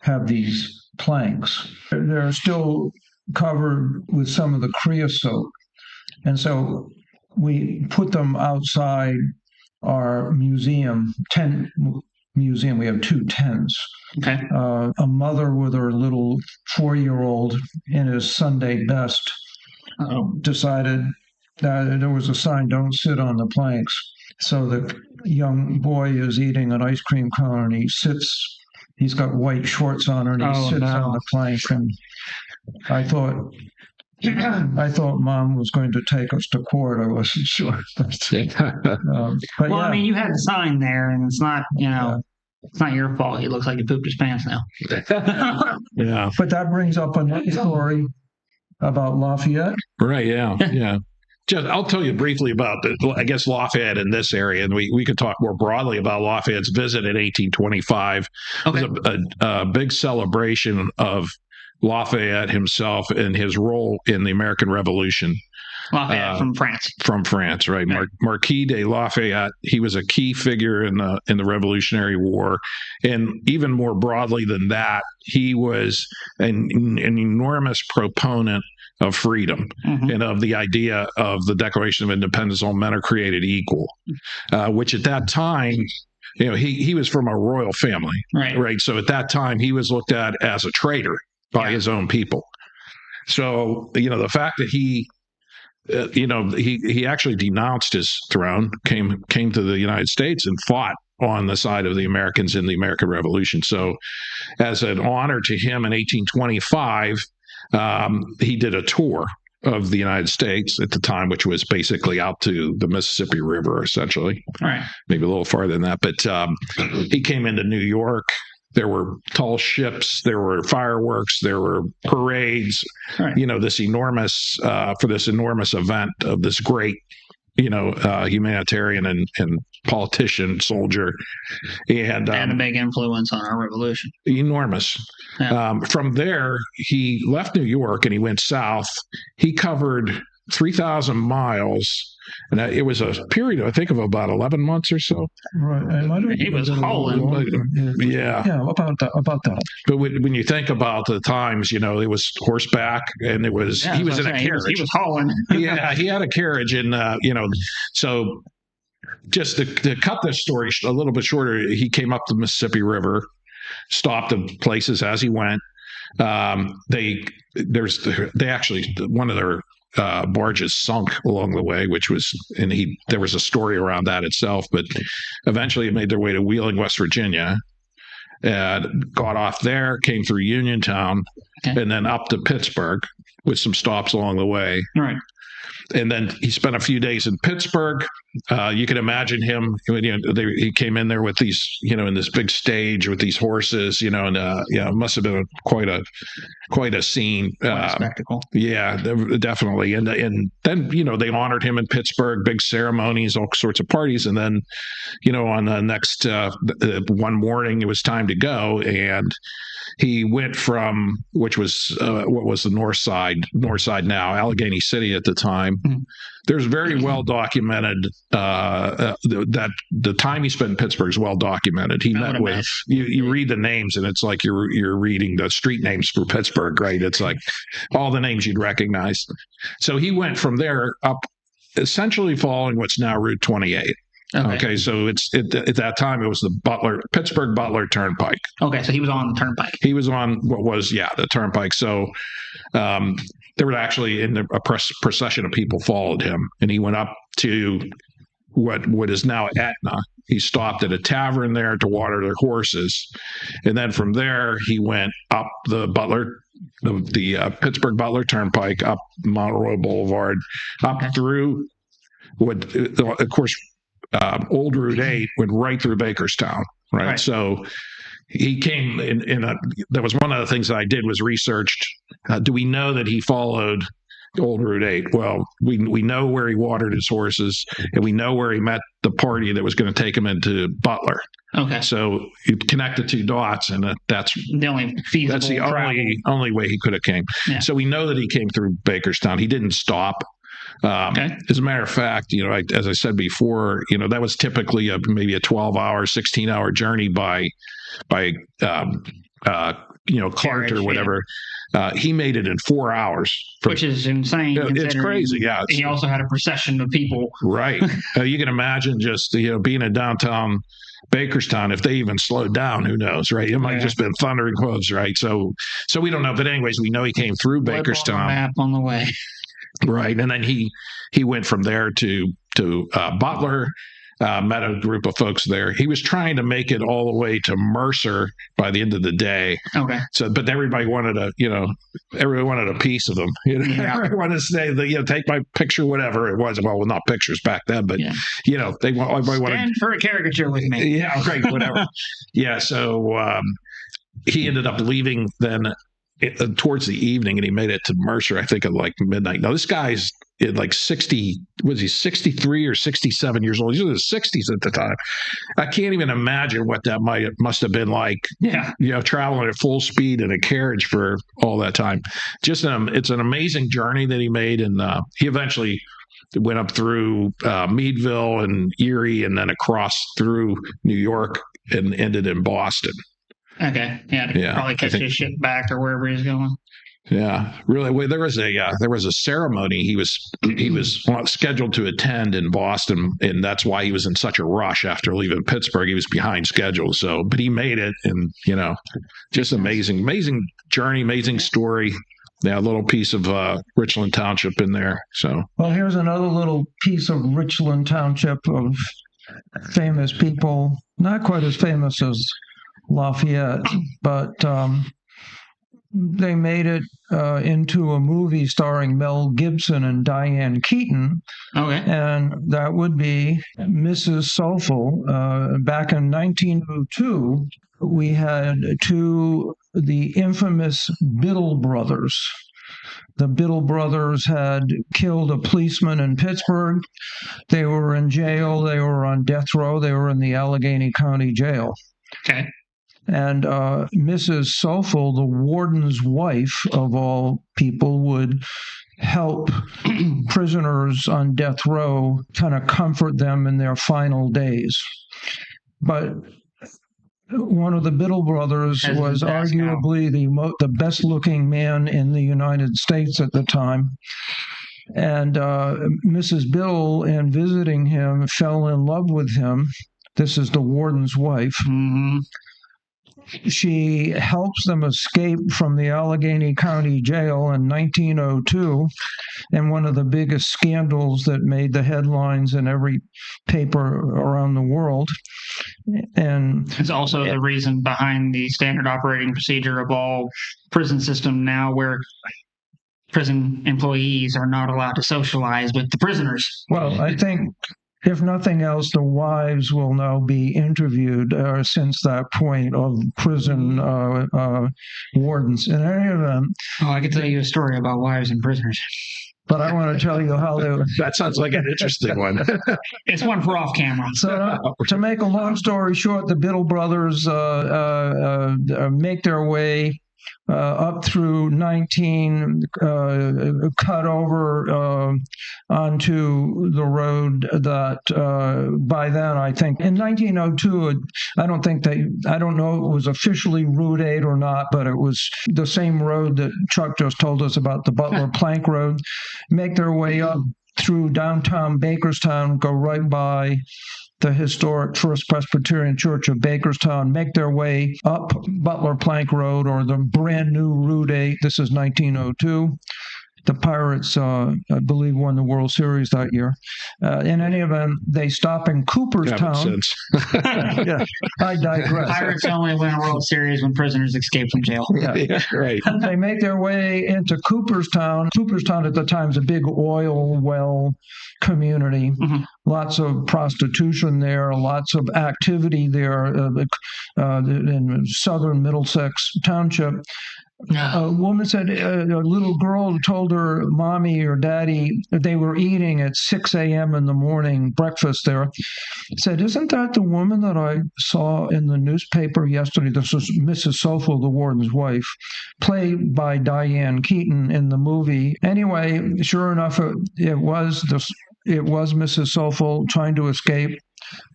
have these planks. They're still covered with some of the creosote, and so we put them outside our tent museum. We have 2 tents. Okay. A mother with her little 4-year-old in his Sunday best decided that there was a sign, "Don't sit on the planks." So the young boy is eating an ice cream cone, and he's got white shorts on, and he sits on the plank. And I thought Mom was going to take us to court. I wasn't sure. But I mean, you had a sign there, and it's not, it's not your fault. He looks like he pooped his pants now. Yeah. But that brings up another story about Lafayette. Right. Yeah. I'll tell you briefly about Lafayette in this area, and we could talk more broadly about Lafayette's visit in 1825. Okay. It was a big celebration of Lafayette himself and his role in the American Revolution. Lafayette from France. From France, right? Yeah. Marquis de Lafayette. He was a key figure in the Revolutionary War, and even more broadly than that, he was an enormous proponent of freedom and of the idea of the Declaration of Independence: all men are created equal, which at that time, he was from a royal family, right? So at that time, he was looked at as a traitor by his own people. So the fact that he actually denounced his throne, came to the United States and fought on the side of the Americans in the American Revolution. So as an honor to him in 1825, he did a tour of the United States at the time, which was basically out to the Mississippi River, essentially. Right. Maybe a little farther than that. But he came into New York. There were tall ships. There were fireworks. There were parades. Right. This enormous for this enormous event of this great, humanitarian and politician, soldier, and a big influence on our revolution. Enormous. Yeah. From there, he left New York and he went south. He covered 3,000 miles. And it was a period, I think, of about 11 months or so. Right. He was hauling. Yeah. Yeah, about that. But when you think about the times, it was horseback and he was in a carriage. He was hauling. Yeah, he had a carriage. And, so just to cut this story a little bit shorter, he came up the Mississippi River, stopped in places as he went. They actually, one of their barges sunk along the way, there was a story around that itself, but eventually it made their way to Wheeling, West Virginia, and got off there, came through Uniontown, and then up to Pittsburgh with some stops along the way. Right. And then he spent a few days in Pittsburgh. You can imagine him. He came in there with these, in this big stage with these horses, and it must have been quite a scene, quite a spectacle. Yeah, definitely. And then they honored him in Pittsburgh, big ceremonies, all sorts of parties, and then on the next one morning, it was time to go, and he went from, which was what was the north side now, Allegheny City at the time. Mm-hmm. There's very well documented that the time he spent in Pittsburgh is well documented. He met with you read the names and it's like you're reading the street names for Pittsburgh, right? It's like all the names you'd recognize. So he went from there up, essentially following what's now Route 28. Okay, so at that time it was the Pittsburgh Butler Turnpike. Okay, so he was on the Turnpike. He was on the Turnpike. So there was actually a procession of people followed him, and he went up to what is now Etna. He stopped at a tavern there to water their horses, and then from there he went up the Pittsburgh Butler Turnpike, up Monroe Boulevard, up through what, of course. Old Route 8 went right through Bakerstown, right? So he came that was one of the things that I did was researched. Do we know that he followed Old Route 8? Well, we know where he watered his horses, and we know where he met the party that was going to take him into Butler. Okay. So you connect the two dots, and that's the only feasible. That's the only way he could have came. Yeah. So we know that he came through Bakerstown. He didn't stop. As a matter of fact, as I said before, that was typically maybe a 12-hour, 16-hour journey by cart or whatever. Yeah. He made it in 4 hours, which is insane. It's crazy. Yeah. He also had a procession of people. Right. You can imagine just being in downtown Bakerstown. If they even slowed down, who knows, right? It might have just been thundering hooves, right? So we don't know. But anyways, we know he came through Bakerstown. On the map on the way. Right, and then he went from there to Butler, met a group of folks there. He was trying to make it all the way to Mercer by the end of the day. Okay. So, but everybody wanted a piece of them. Everyone wanted to say take my picture, whatever it was. Well, not pictures back then, but everybody wanted stand for a caricature with me. Yeah, right, whatever. Yeah, so he ended up leaving then. Towards the evening, and he made it to Mercer, I think, at like midnight. Now, this guy's like 60, was he 63 or 67 years old? He's in his 60s at the time. I can't even imagine what that must have been like. Yeah. Traveling at full speed in a carriage for all that time. Just it's an amazing journey that he made, and he eventually went up through Meadville and Erie, and then across through New York, and ended in Boston. Okay. Yeah. Probably catch his ship back or wherever he's going. Yeah. Really. Well, there was a ceremony he was scheduled to attend in Boston, and that's why he was in such a rush after leaving Pittsburgh. He was behind schedule. So, but he made it, and just amazing journey, amazing story. Yeah, a little piece of Richland Township in there. So, well, here's another little piece of Richland Township of famous people, not quite as famous as Lafayette, but they made it into a movie starring Mel Gibson and Diane Keaton. Okay. And that would be Mrs. Soulful. Back in 1902, we had the infamous Biddle brothers. The Biddle brothers had killed a policeman in Pittsburgh. They were in jail. They were on death row. They were in the Allegheny County Jail. Okay. And Mrs. Soulful, the warden's wife of all people, would help prisoners on death row kind of comfort them in their final days. But one of the Biddle brothers was arguably the best-looking man in the United States at the time. And Mrs. Biddle, in visiting him, fell in love with him. This is the warden's wife. Mm-hmm. She helps them escape from the Allegheny County Jail in 1902, and one of the biggest scandals that made the headlines in every paper around the world. And it's also the reason behind the standard operating procedure of all prison system now, where prison employees are not allowed to socialize with the prisoners. Well, I think, if nothing else, the wives will now be interviewed since that point of prison wardens. In any event, I could tell you a story about wives and prisoners. But I want to tell you how they... That sounds like an interesting one. It's one for off camera. So to make a long story short, the Biddle brothers make their way up through 19, cut over onto the road that by then, I think, in 1902, I don't know if it was officially Route 8 or not, but it was the same road that Chuck just told us about, the Butler Plank Road, make their way up through downtown Bakerstown, go right by the historic First Presbyterian Church of Bakerstown, make their way up Butler Plank Road or the brand new Route 8. This is 1902. The Pirates, I believe, won the World Series that year. In any event, they stop in Cooperstown. Yeah, I digress. Pirates only win a World Series when prisoners escape from jail. Yeah, right. They make their way into Cooperstown. Cooperstown at the time is a big oil well community. Mm-hmm. Lots of prostitution there, lots of activity there in southern Middlesex Township. A woman said a little girl told her mommy or daddy they were eating at 6 a.m. in the morning, breakfast there, said, "Isn't that the woman that I saw in the newspaper yesterday?" This was Mrs. Soulful, the warden's wife, played by Diane Keaton in the movie. Anyway, sure enough, it was Mrs. Soulful trying to escape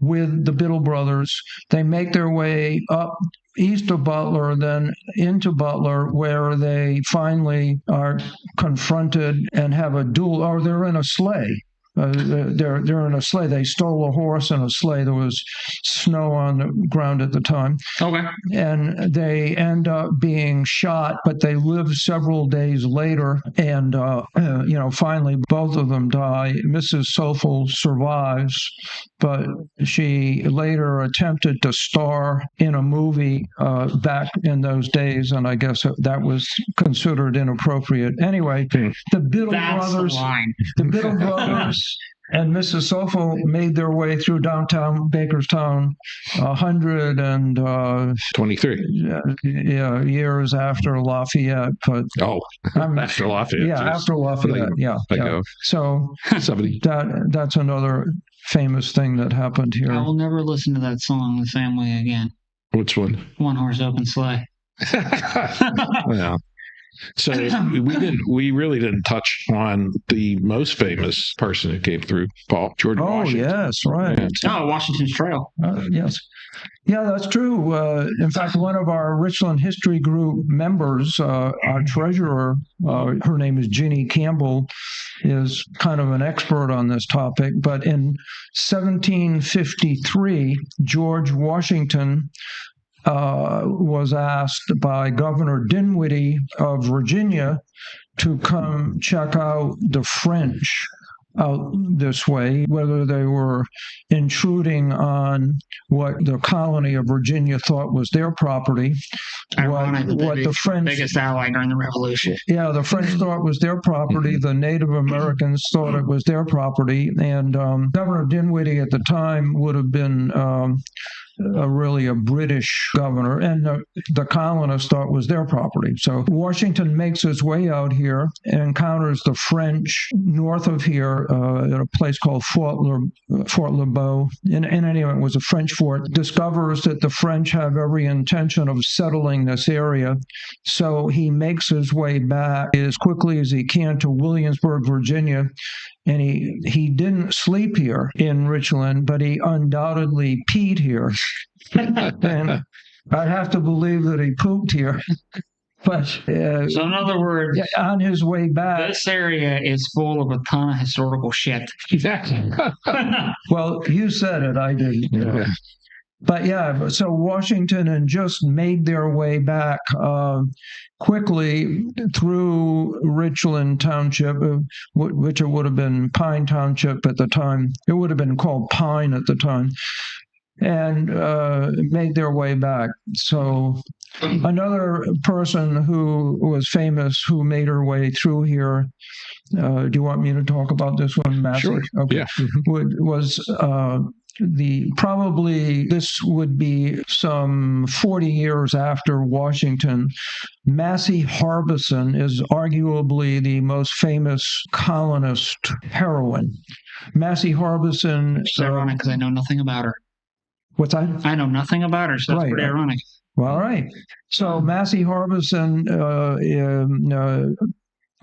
with the Biddle brothers. They make their way up east of Butler, then into Butler, where they finally are confronted and have a duel, or they're in a sleigh. They're in a sleigh. They stole a horse and a sleigh. There was snow on the ground at the time. Okay. And they end up being shot, but they live several days later. And, finally, both of them die. Mrs. Soulful survives, but she later attempted to star in a movie back in those days, and I guess that was considered inappropriate. Anyway, the Biddle brothers and Mrs. Soulful made their way through downtown Bakerstown 123 years after Lafayette. But after Lafayette. After Lafayette. So 70. That's another famous thing that happened here. I will never listen to that song the same way again. Which one? One Horse Open Sleigh. Yeah. So we really didn't touch on the most famous person who came through, George Washington. Oh, yes, right. Washington's Trail. Yes. Yeah, that's true. In fact, one of our Richland History Group members, our treasurer, her name is Ginny Campbell, is kind of an expert on this topic. But in 1753, George Washington was asked by Governor Dinwiddie of Virginia to come check out the French out this way, whether they were intruding on what the colony of Virginia thought was their property. Ironic what the French, biggest ally during the Revolution. Yeah, the French thought it was their property. The Native Americans thought it was their property. And Governor Dinwiddie at the time would have been really a British governor, and the colonists thought it was their property. So Washington makes his way out here and encounters the French north of here at a place called Fort Lebeau. In any event, it was a French fort. Discovers that the French have every intention of settling this area. So he makes his way back as quickly as he can to Williamsburg, Virginia. And he didn't sleep here in Richland, but he undoubtedly peed here. And I have to believe that he pooped here. But so in other words, on his way back, this area is full of a ton of historical shit. Exactly. Well, you said it, I didn't. Yeah. But yeah, so Washington and just made their way back quickly through Richland Township, which it would have been Pine Township at the time. It would have been called Pine at the time, and made their way back. So another person who was famous who made her way through here, do you want me to talk about this one, Massey? Sure. Okay. Yeah. Was probably this would be some 40 years after Washington. Massey Harbison is arguably the most famous colonist heroine. Massey Harbison. It's ironic because I know nothing about her. What's that? I know nothing about her, so that's pretty ironic. Well, all right. So Massey Harbison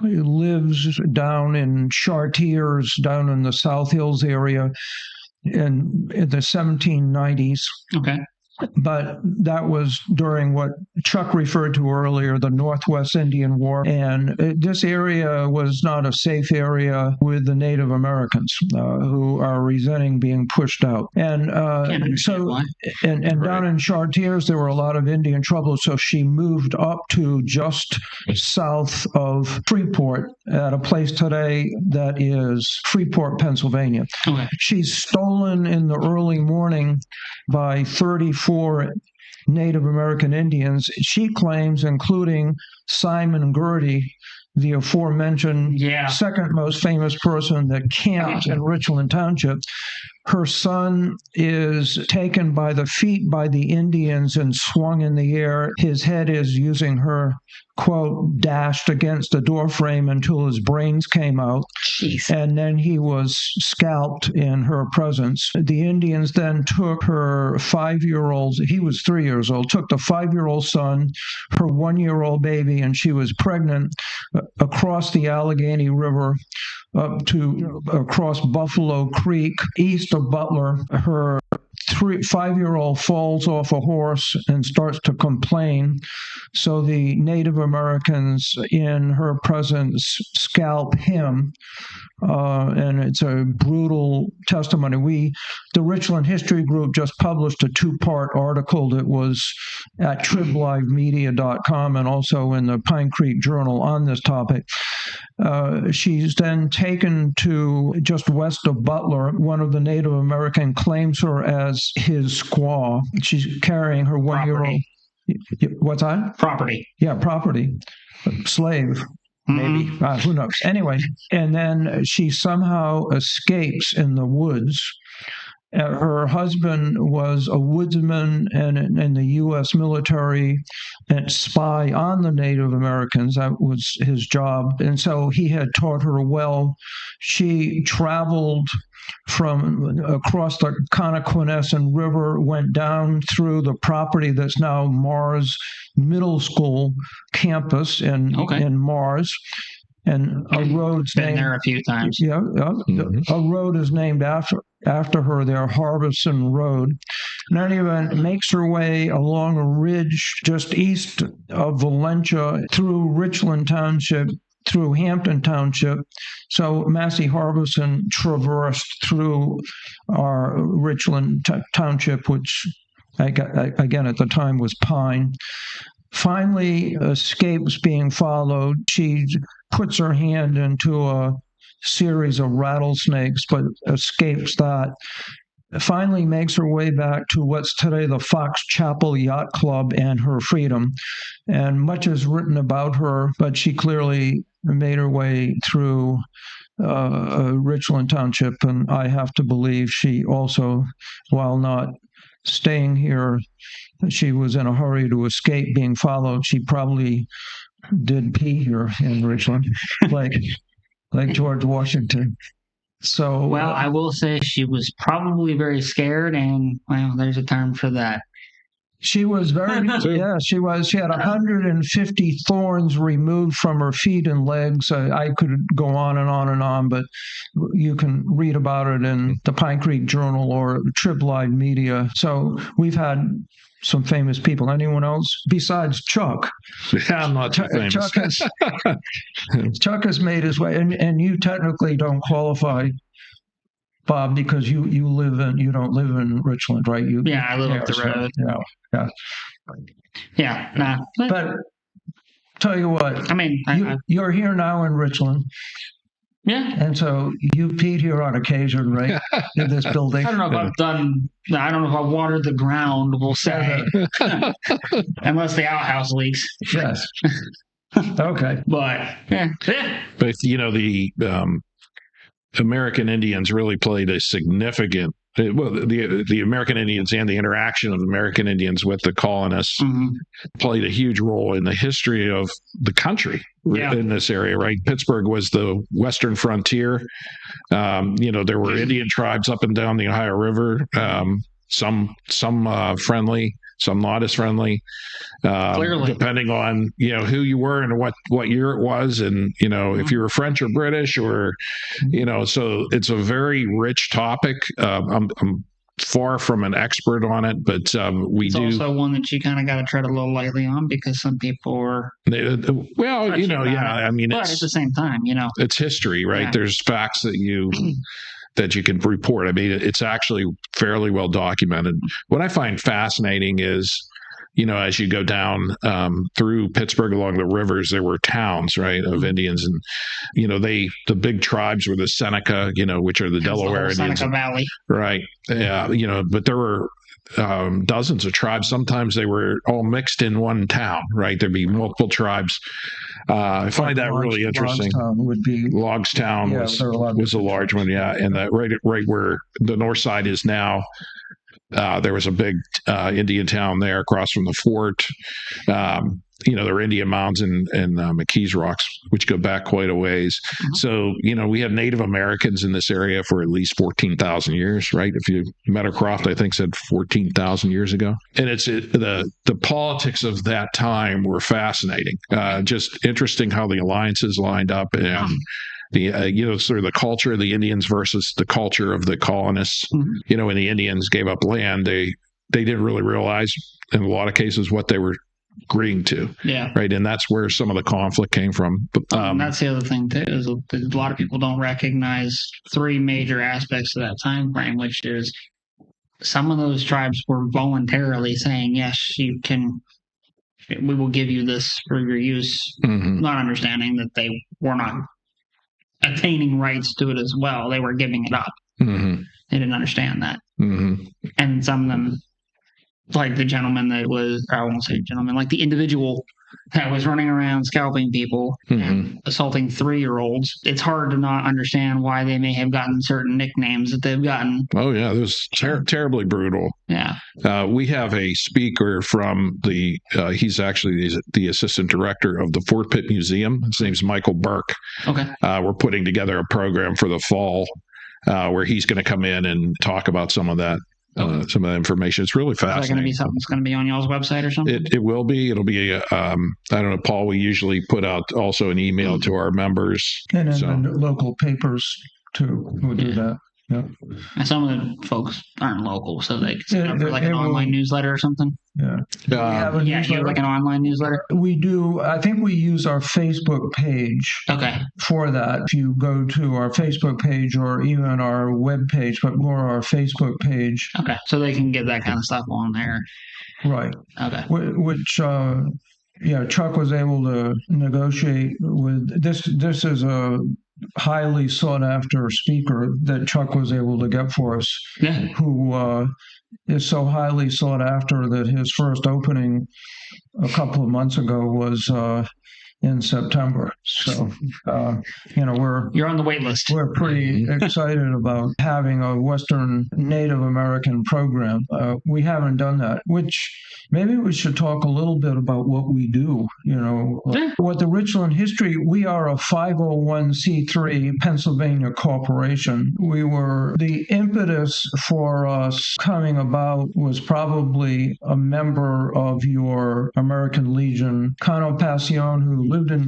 lives down in Chartiers, down in the South Hills area in the 1790s. Okay. But that was during what Chuck referred to earlier, the Northwest Indian War. And this area was not a safe area with the Native Americans who are resenting being pushed out. And so, and down in Chartiers, there were a lot of Indian trouble. So she moved up to just south of Freeport at a place today that is Freeport, Pennsylvania. Okay. She's stolen in the early morning by 34 Native American Indians, she claims, including Simon Girty, the aforementioned second most famous person that camped in Richland Township. Her son is taken by the feet by the Indians and swung in the air. His head is, using her quote, dashed against the doorframe until his brains came out. Jeez. And then he was scalped in her presence. The Indians then took her 5-year-old, he was 3 years old, took the 5-year-old son, her 1-year-old baby, and she was pregnant, across the Allegheny River, up to across Buffalo Creek, east of Butler. Her 5-year-old falls off a horse and starts to complain. So the Native Americans in her presence scalp him. And it's a brutal testimony. The Richland History Group just published a 2-part article that was at triblivemedia.com and also in the Pine Creek Journal on this topic. She's then taken to just west of Butler. One of the Native American claims her as his squaw. She's carrying her 1-year-old. What's that? Property. Yeah, property. Slave. Maybe. Who knows? Anyway, and then she somehow escapes in the woods. Her husband was a woodsman and in the U.S. military and spy on the Native Americans. That was his job. And so he had taught her well. She traveled from across the Connoquenessett River, went down through the property that's now Mars Middle School campus in Mars. And a road's been there a few times. Yeah, a road is named after her there, Harbison Road. In any event, makes her way along a ridge just east of Valencia through Richland Township, through Hampton Township. So Massey Harbison traversed through our Richland Township, which again at the time was Pine. Finally escapes being followed. She puts her hand into a series of rattlesnakes, but escapes that. Finally makes her way back to what's today the Fox Chapel Yacht Club and her freedom. And much is written about her, but she clearly made her way through Richland Township. And I have to believe she also, while not staying here, she was in a hurry to escape being followed. She probably did pee here in Richland, like George Washington. So, well, I will say she was probably very scared, and well, there's a term for that. she was very, yeah, she was. She had 150 thorns removed from her feet and legs. I could go on and on and on, but you can read about it in the Pine Creek Journal or Triblide Media. So we've had some famous people. Anyone else besides Chuck? Yeah, I'm not too famous. Chuck has made his way, and you technically don't qualify, Bob, because you don't live in Richland, right? I live up the road. Yeah. Nah. But tell you what, I mean, you're here now in Richland. Yeah. And so you peed here on occasion, right? In this building. I don't know if I've watered the ground, we'll say. Unless the outhouse leaks. Yes. Okay. But, yeah. But, the American Indians really played a significant, the American Indians and the interaction of American Indians with the colonists played a huge role in the history of the country in this area, right? Pittsburgh was the western frontier. There were Indian tribes up and down the Ohio River, some friendly, some not as friendly, depending on who you were and what year it was, and if you were French or British, or so it's a very rich topic. I'm far from an expert on it, but it's also one that you kind of got to tread a little lightly on, because some people are I mean, but at the same time, it's history, right? There's facts that you can report. I mean, it's actually fairly well documented. What I find fascinating is, as you go down through Pittsburgh along the rivers, there were towns, right, of Indians, and the big tribes were the Seneca, which are the Delaware Indians, Seneca Valley, right? Yeah, but there were dozens of tribes. Sometimes they were all mixed in one town, right? There'd be multiple tribes. I find that really interesting. Logstown was a large one, and that right where the north side is now. There was a big Indian town there across from the fort. There were Indian mounds and McKees Rocks, which go back quite a ways. So, we have Native Americans in this area for at least 14,000 years, right? If you Meadowcroft, I think, said 14,000 years ago. And it's the politics of that time were fascinating. Just interesting how the alliances lined up, and sort of the culture of the Indians versus the culture of the colonists. When the Indians gave up land, they didn't really realize in a lot of cases what they were agreeing to. Yeah. Right. And that's where some of the conflict came from. And that's the other thing too, is a lot of people don't recognize three major aspects of that time frame, which is some of those tribes were voluntarily saying, yes, we will give you this for your use, not understanding that they were not attaining rights to it as well. They were giving it up. They didn't understand that. And some of them, like the gentleman that was, I won't say gentleman, like the individual that was running around scalping people and assaulting 3-year-olds, it's hard to not understand why they may have gotten certain nicknames that they've gotten. Oh, yeah. It was terribly brutal. Yeah. We have a speaker from he's actually the assistant director of the Fort Pitt Museum. His name's Michael Burke. Okay. We're putting together a program for the fall where he's going to come in and talk about some of that. Some of the information. It's really fascinating. Is that going to be something that's going to be on y'all's website or something? It will be. It'll be, I don't know, Paul, we usually put out also an email to our members. And then the local papers, too, will do that. Yep. And some of the folks aren't local, so they can set up like an online newsletter or something. Yeah. You like an online newsletter? We do. I think we use our Facebook page for that. If you go to our Facebook page or even our web page, but more our Facebook page. Okay. So they can get that kind of stuff on there. Right. Okay. Which, Chuck was able to negotiate with this. This is a highly sought after speaker that Chuck was able to get for us, who is so highly sought after that his first opening a couple of months ago was in September. So, you're on the wait list. We're pretty excited about having a Western Native American program. We haven't done that, which maybe we should talk a little bit about what we do. What the Richland History, we are a 501c3 Pennsylvania corporation. The impetus for us coming about was probably a member of your American Legion, Cano Passion, who lived in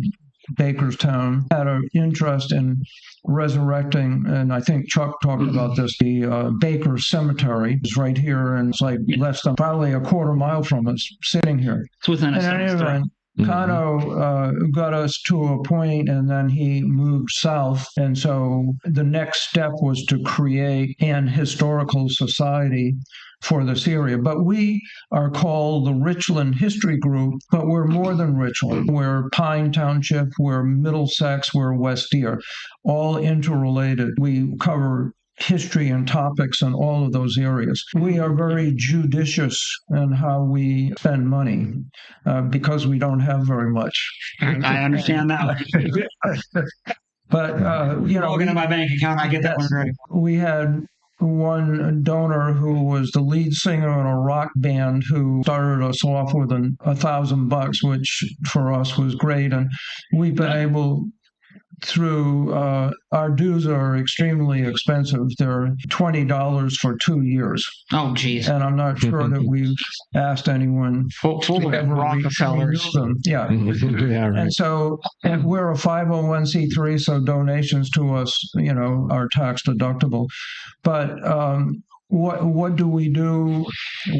Bakerstown, had an interest in resurrecting, and I think Chuck talked about this, the Baker Cemetery is right here, and it's like less than probably a quarter mile from us, sitting here. It's within a stone's throw. Kano got us to a point, and then he moved south. And so the next step was to create an historical society for this area. But we are called the Richland History Group, but we're more than Richland. We're Pine Township, we're Middlesex, we're West Deer, all interrelated. We cover history and topics in all of those areas. We are very judicious in how we spend money because we don't have very much. I understand that. But, looking at my bank account, I get that one right. We had one donor who was the lead singer in a rock band who started us off with $1,000, which for us was great. And we've been able, through our dues are extremely expensive. They're $20 for 2 years. Oh, geez. And I'm not sure that we've asked anyone full of Rockefellers. Yeah. Yeah, right. And so we're a 501c3, so donations to us, are tax deductible. But what do we do?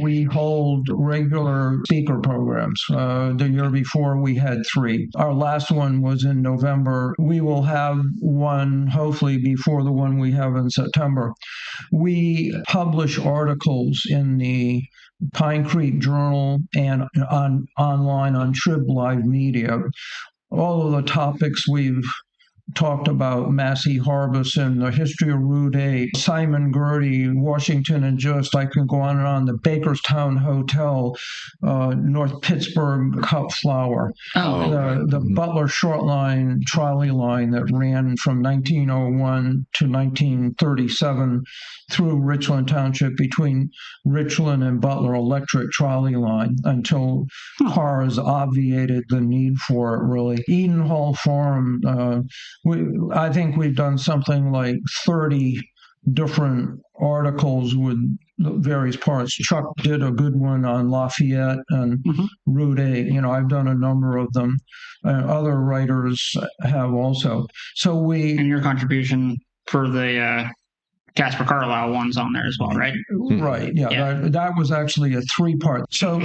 We hold regular speaker programs. The year before, we had 3. Our last one was in November. We will have one, hopefully, before the one we have in September. We publish articles in the Pine Creek Journal and online on Trib Live Media. All of the topics we've talked about, Massey Harbison, the history of Route 8, Simon Gertie, Washington and Just, I can go on and on, the Bakerstown Hotel, North Pittsburgh Cup Flower, the Butler Short Line trolley line that ran from 1901 to 1937 through Richland Township between Richland and Butler, electric trolley line until cars obviated the need for it, really. Eden Hall Farm, I think we've done something like 30 different articles with various parts. Chuck did a good one on Lafayette and Route 8. I've done a number of them. Other writers have also. And your contribution for the Casper Carlisle one's on there as well, right? Right. Yeah. That was actually a 3-part. So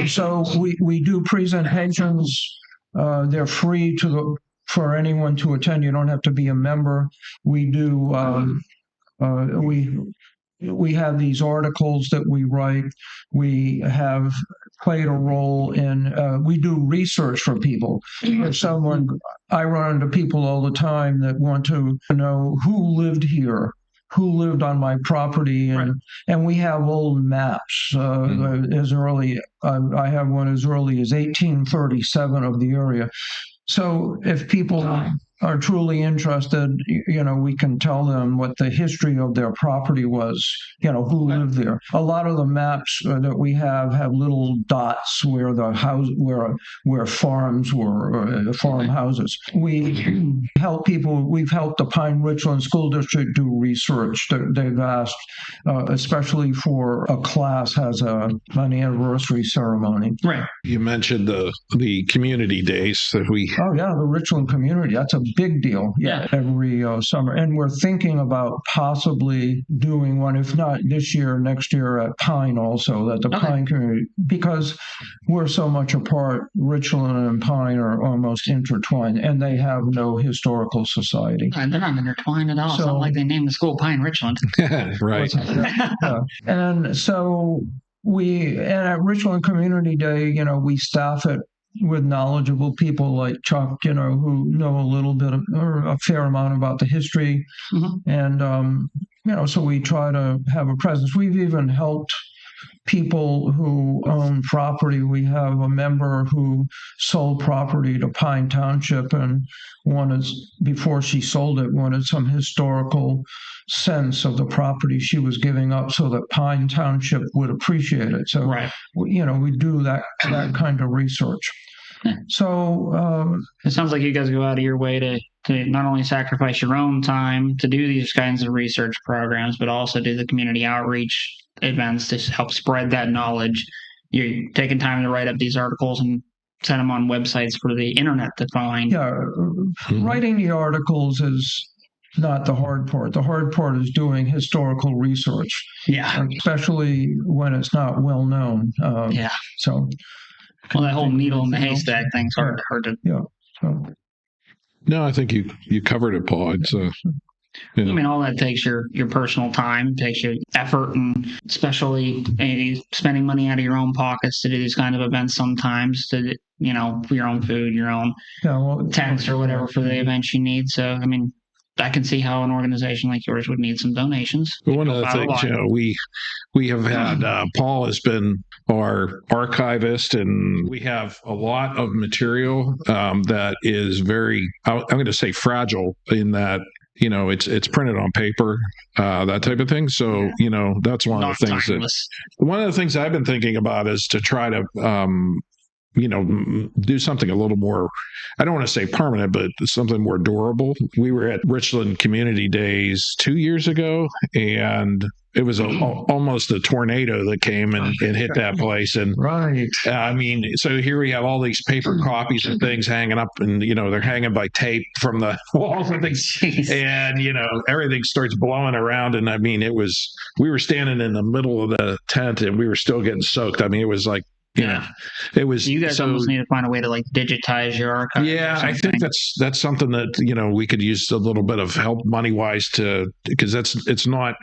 we do presentations. They're free for anyone to attend. You don't have to be a member. We do. We have these articles that we write. We have played a role in. We do research for people. If I run into people all the time that want to know who lived here, who lived on my property, and we have old maps as early. I have one as early as 1837 of the area. So if people are truly interested, we can tell them what the history of their property was, who lived there. A lot of the maps that we have little dots where the house, where farms were, farmhouses. We help people. We've helped the Pine Richland School District do research. They've asked, especially for a class has an anniversary ceremony. Right. You mentioned the community days that we. Oh yeah, the Richland community. That's a big deal. Yeah, every summer, and we're thinking about possibly doing one, if not this year, next year at Pine also. That the Pine community, because we're so much apart. Richland and Pine are almost intertwined, and they have no historical society. They're not intertwined at all. It's not like they named the school Pine Richland. Right. And so and at Richland Community Day, we staff it with knowledgeable people like Chuck, who know a little bit or a fair amount about the history. Mm-hmm. And, so we try to have a presence. We've even helped people who own property. We have a member who sold property to Pine Township and before she sold it, wanted some historical sense of the property she was giving up so that Pine Township would appreciate it. So, right. we do that kind of research. So it sounds like you guys go out of your way to not only sacrifice your own time to do these kinds of research programs, but also do the community outreach events to help spread that knowledge. You're taking time to write up these articles and set them on websites for the internet to find. Yeah, writing the articles is not the hard part. The hard part is doing historical research. Yeah. Especially when it's not well known. Yeah. So. Well, that whole needle in the haystack thing's hard to. Yeah. So. No, I think you covered it, Paul. It's I mean, all that takes your personal time, takes your effort, and especially spending money out of your own pockets to do these kind of events sometimes to, for your own food, your own tax or whatever for the events you need. So, I mean, I can see how an organization like yours would need some donations. But one of the things, we have had, Paul has been our archivist, and we have a lot of material that is very, I'm going to say fragile in that, it's printed on paper, that type of thing. So, that's one of the things one of the things I've been thinking about is to try to, do something a little more, I don't want to say permanent, but something more durable. We were at Richland Community Days 2 years ago, and it was almost a tornado that came and hit that place. And right. I mean, so here we have all these paper copies and things hanging up, and they're hanging by tape from the walls and things. And everything starts blowing around. And I mean, we were standing in the middle of the tent, and we were still getting soaked. I mean, it was like. Yeah, it was. You guys almost need to find a way to digitize your archive. Yeah, I think that's something that we could use a little bit of help money wise because it's not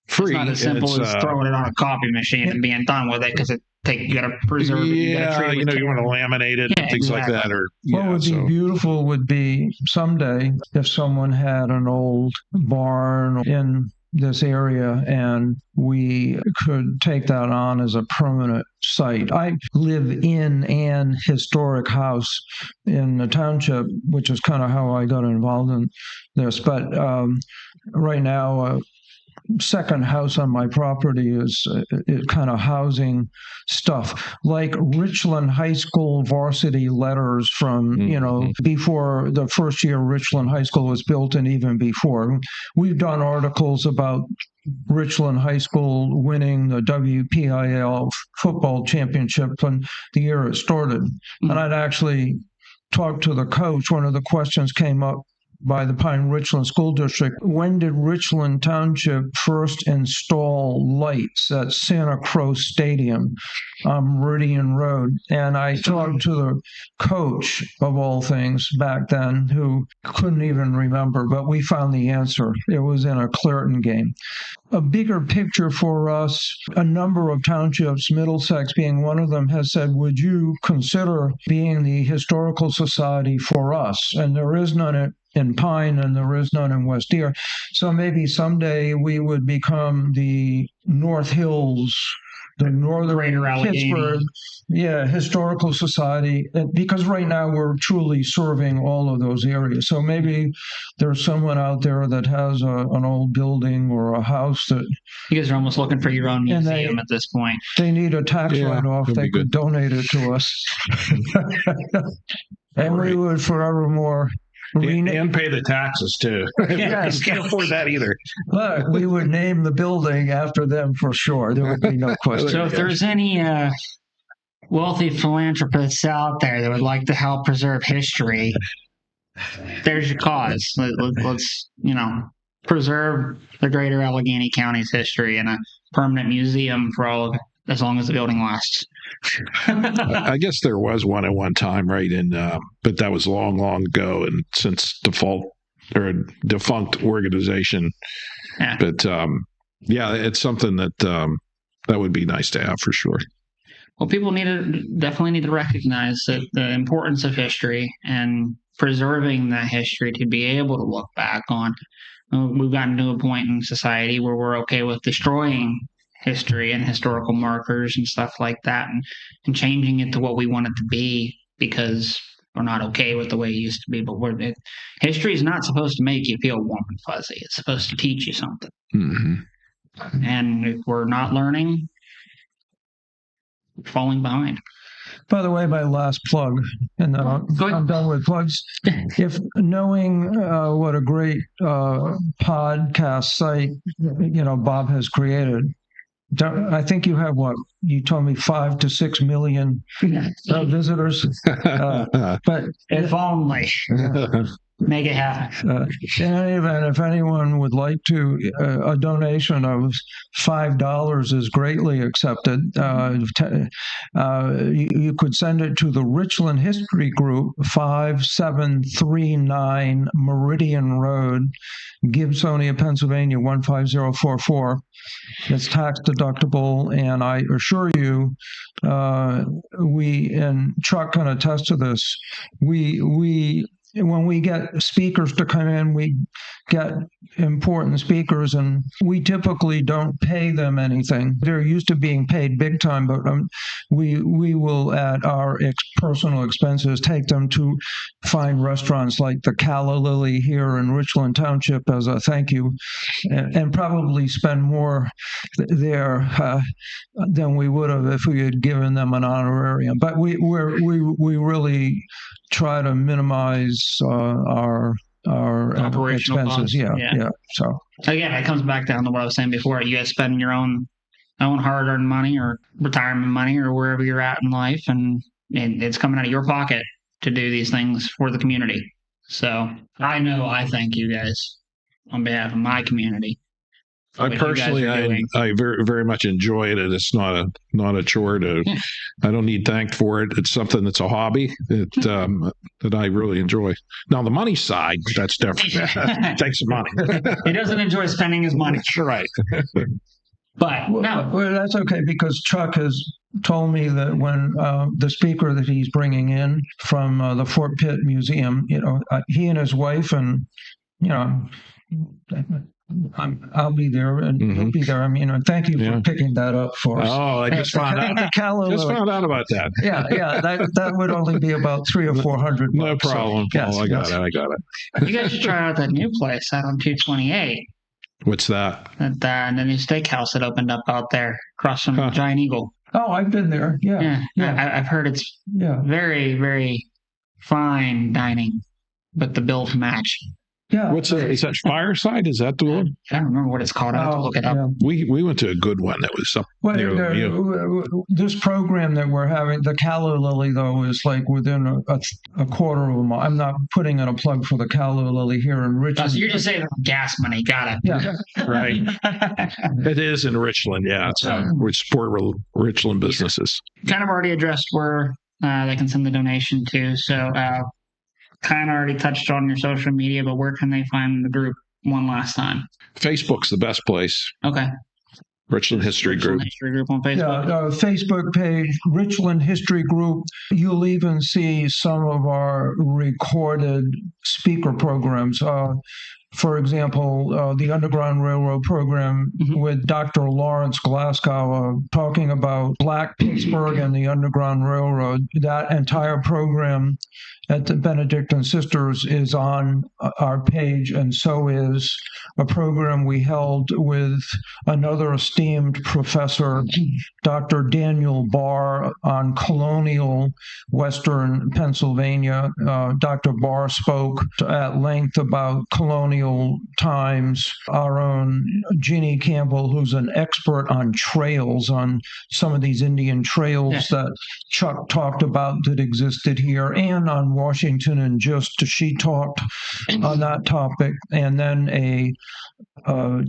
free. It's not as simple as throwing it on a copy machine and being done with it because you got to preserve it. Yeah, you want to laminate it and things like that. Or what would be beautiful would be someday if someone had an old barn in this area and we could take that on as a permanent site. I live in an historic house in the township, which is kind of how I got involved in this. But right now, second house on my property is kind of housing stuff like Richland High School varsity letters from, before the first year Richland High School was built and even before. We've done articles about Richland High School winning the WPIL football championship and the year it started. And I'd actually talked to the coach. One of the questions came up by the Pine Richland School District. When did Richland Township first install lights at Santa Cruz Stadium on Meridian Road? And I talked to the coach, of all things, back then, who couldn't even remember, but we found the answer. It was in a Clareton game. A bigger picture for us, a number of townships, Middlesex being one of them, has said, would you consider being the historical society for us? And there is none in Pine, and there is none in West Deer. So maybe someday we would become the North Hills, the Northern Pittsburgh, historical society, because right now we're truly serving all of those areas. So maybe there's someone out there that has an old building or a house that you guys are almost looking for your own museum at this point. They need a tax write-off. They could donate it to us, and we would forevermore. And pay the taxes too. Yes, can't afford that either. But we would name the building after them for sure. There would be no question. So if there's any wealthy philanthropists out there that would like to help preserve history, there's your cause. Let's preserve the greater Allegheny County's history in a permanent museum for all of it, as long as the building lasts. I guess there was one at one time, right? But that was long, long ago, and since defunct organization. Yeah. But it's something that would be nice to have for sure. Well, people definitely need to recognize that the importance of history and preserving that history to be able to look back on. We've gotten to a point in society where we're okay with destroying history and historical markers and stuff like that, and changing it to what we want it to be because we're not okay with the way it used to be. But history is not supposed to make you feel warm and fuzzy. It's supposed to teach you something. Mm-hmm. And if we're not learning, we're falling behind. By the way, my last plug, and then I'm done with plugs. If knowing what a great podcast site, Bob has created, I think you have you told me 5 to 6 million visitors. But if only. Make it happen. In any event, if anyone would like to, a donation of $5 is greatly accepted. You could send it to the Richland History Group, 5739 Meridian Road, Gibsonia, Pennsylvania, 15044. It's tax deductible, and I assure you, and Chuck can attest to this, when we get speakers to come in, we get important speakers, and we typically don't pay them anything. They're used to being paid big time, but we will, at our personal expenses, take them to fine restaurants like the Calla Lily here in Richland Township as a thank you, and probably spend more there than we would have if we had given them an honorarium. But we really try to minimize our operational expenses. Costs. Yeah. So again, it comes back down to what I was saying before. You guys spend your own hard-earned money or retirement money or wherever you're at in life, and it's coming out of your pocket to do these things for the community. So I thank you guys on behalf of my community. I personally, I very, very much enjoy it, and it's not a chore to. I don't need thanked for it. It's something that's a hobby that I really enjoy. Now, the money side, that's different. Takes some money. He doesn't enjoy spending his money. Right. But no, well, that's okay, because Chuck has told me that when the speaker that he's bringing in from the Fort Pitt Museum, he and his wife, and I'll be there, and you'll be there. I mean, thank you for picking that up for us. Oh, I just found out. Found out about that. Yeah. That would only be about $300 or $400. No problem, Paul. I got it. You guys should try out that new place out on 228. What's that? The new steakhouse that opened up out there across from Giant Eagle. Oh, I've been there. Yeah. I've heard it's very, very fine dining, but the bills match. Yeah. Is that Fireside? Is that the one? I don't remember what it's called. I have to look it up. Yeah. We went to a good one that was up near this program that we're having, the Calla Lily, though, is like within a quarter of a mile. I'm not putting in a plug for the Calla Lily here in Richland. So you're just saying gas money. Got it. Yeah. Right. It is in Richland. Yeah. We support Richland businesses. Kind of already addressed where they can send the donation to. So kind of already touched on your social media, but where can they find the group one last time? Facebook's the best place. Okay. Richland History Group. History Group on Facebook. Yeah, Facebook page, Richland History Group. You'll even see some of our recorded speaker programs. For example, the Underground Railroad program with Dr. Lawrence Glasgow talking about Black Pittsburgh and the Underground Railroad. That entire program at the Benedictine Sisters is on our page, and so is a program we held with another esteemed professor, Dr. Daniel Barr, on colonial Western Pennsylvania. Dr. Barr spoke at length about colonial times. Our own Jeannie Campbell, who's an expert on trails, on some of these Indian trails that Chuck talked about that existed here, and on Washington and she talked on that topic. And then a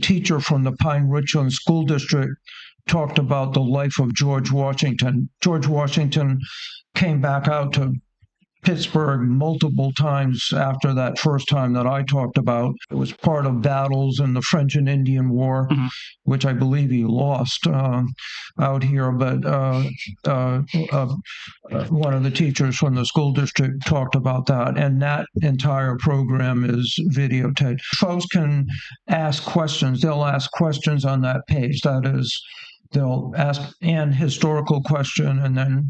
teacher from the Pine Richland School District talked about the life of George Washington. George Washington came back out to Pittsburgh multiple times after that first time that I talked about. It was part of battles in the French and Indian War, which I believe he lost out here. But one of the teachers from the school district talked about that, and that entire program is videotaped. Folks can ask questions. They'll ask questions on that page. That is, they'll ask an historical question, and then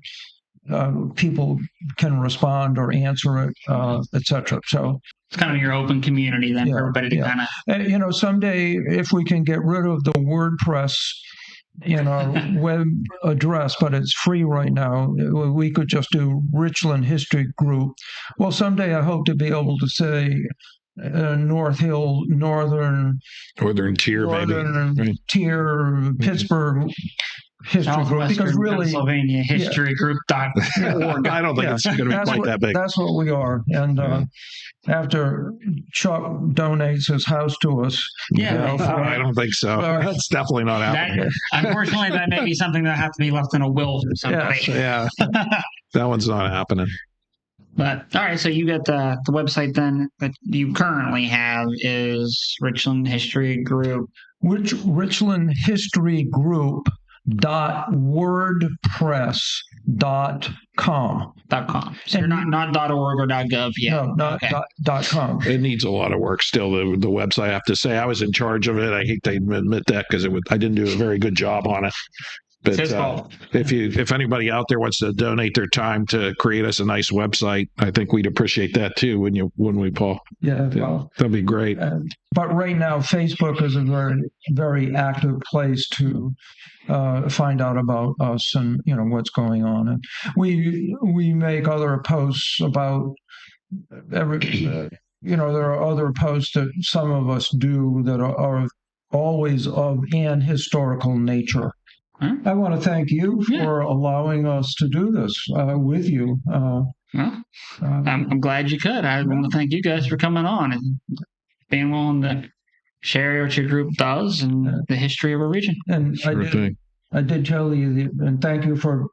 people can respond or answer it, etc. So it's kind of your open community then for everybody to kind of. Someday if we can get rid of the WordPress web address, but it's free right now, we could just do Richland History Group. Well, someday I hope to be able to say North Hill, Northern Tier, maybe Tier, Pittsburgh History Group, because really Pennsylvania History Group. I don't think it's going to be quite that big. That's what we are. And after Chuck donates his house to us, I don't think so. That's definitely not happening. Unfortunately, that may be something that has to be left in a will for somebody. Yeah, that one's not happening. But all right, so you got the website then that you currently have is Richland History Group. Which Richland History Group .wordpress.com. So you're not .org or .gov yet. No, not .com. It needs a lot of work still. The website, I have to say, I was in charge of it. I hate to admit that because I didn't do a very good job on it. But if anybody out there wants to donate their time to create us a nice website, I think we'd appreciate that too. Wouldn't we, Paul? Yeah, well, that'd be great. But right now, Facebook is a very, very active place to find out about us and what's going on. And we make other posts about every. There are other posts that some of us do that are always of an historical nature. I want to thank you for allowing us to do this with you. I'm glad you could. I want to thank you guys for coming on and being willing to share what your group does and the history of our region. And I did tell you, and thank you for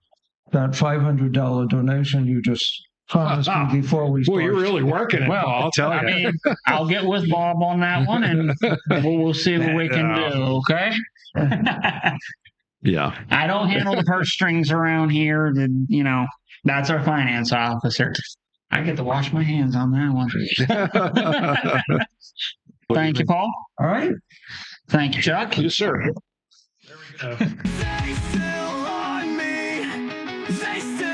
that $500 donation you just promised me before we started. Well, you're really working it. Well, I'll tell you. I mean, I'll get with Bob on that one, and we'll see what we can do, okay? Yeah. I don't handle the purse strings around here. That's our finance officer. I get to wash my hands on that one. Thank you, Paul. All right. Thank you, Chuck. Yes, sir. There we go. They still on me. They still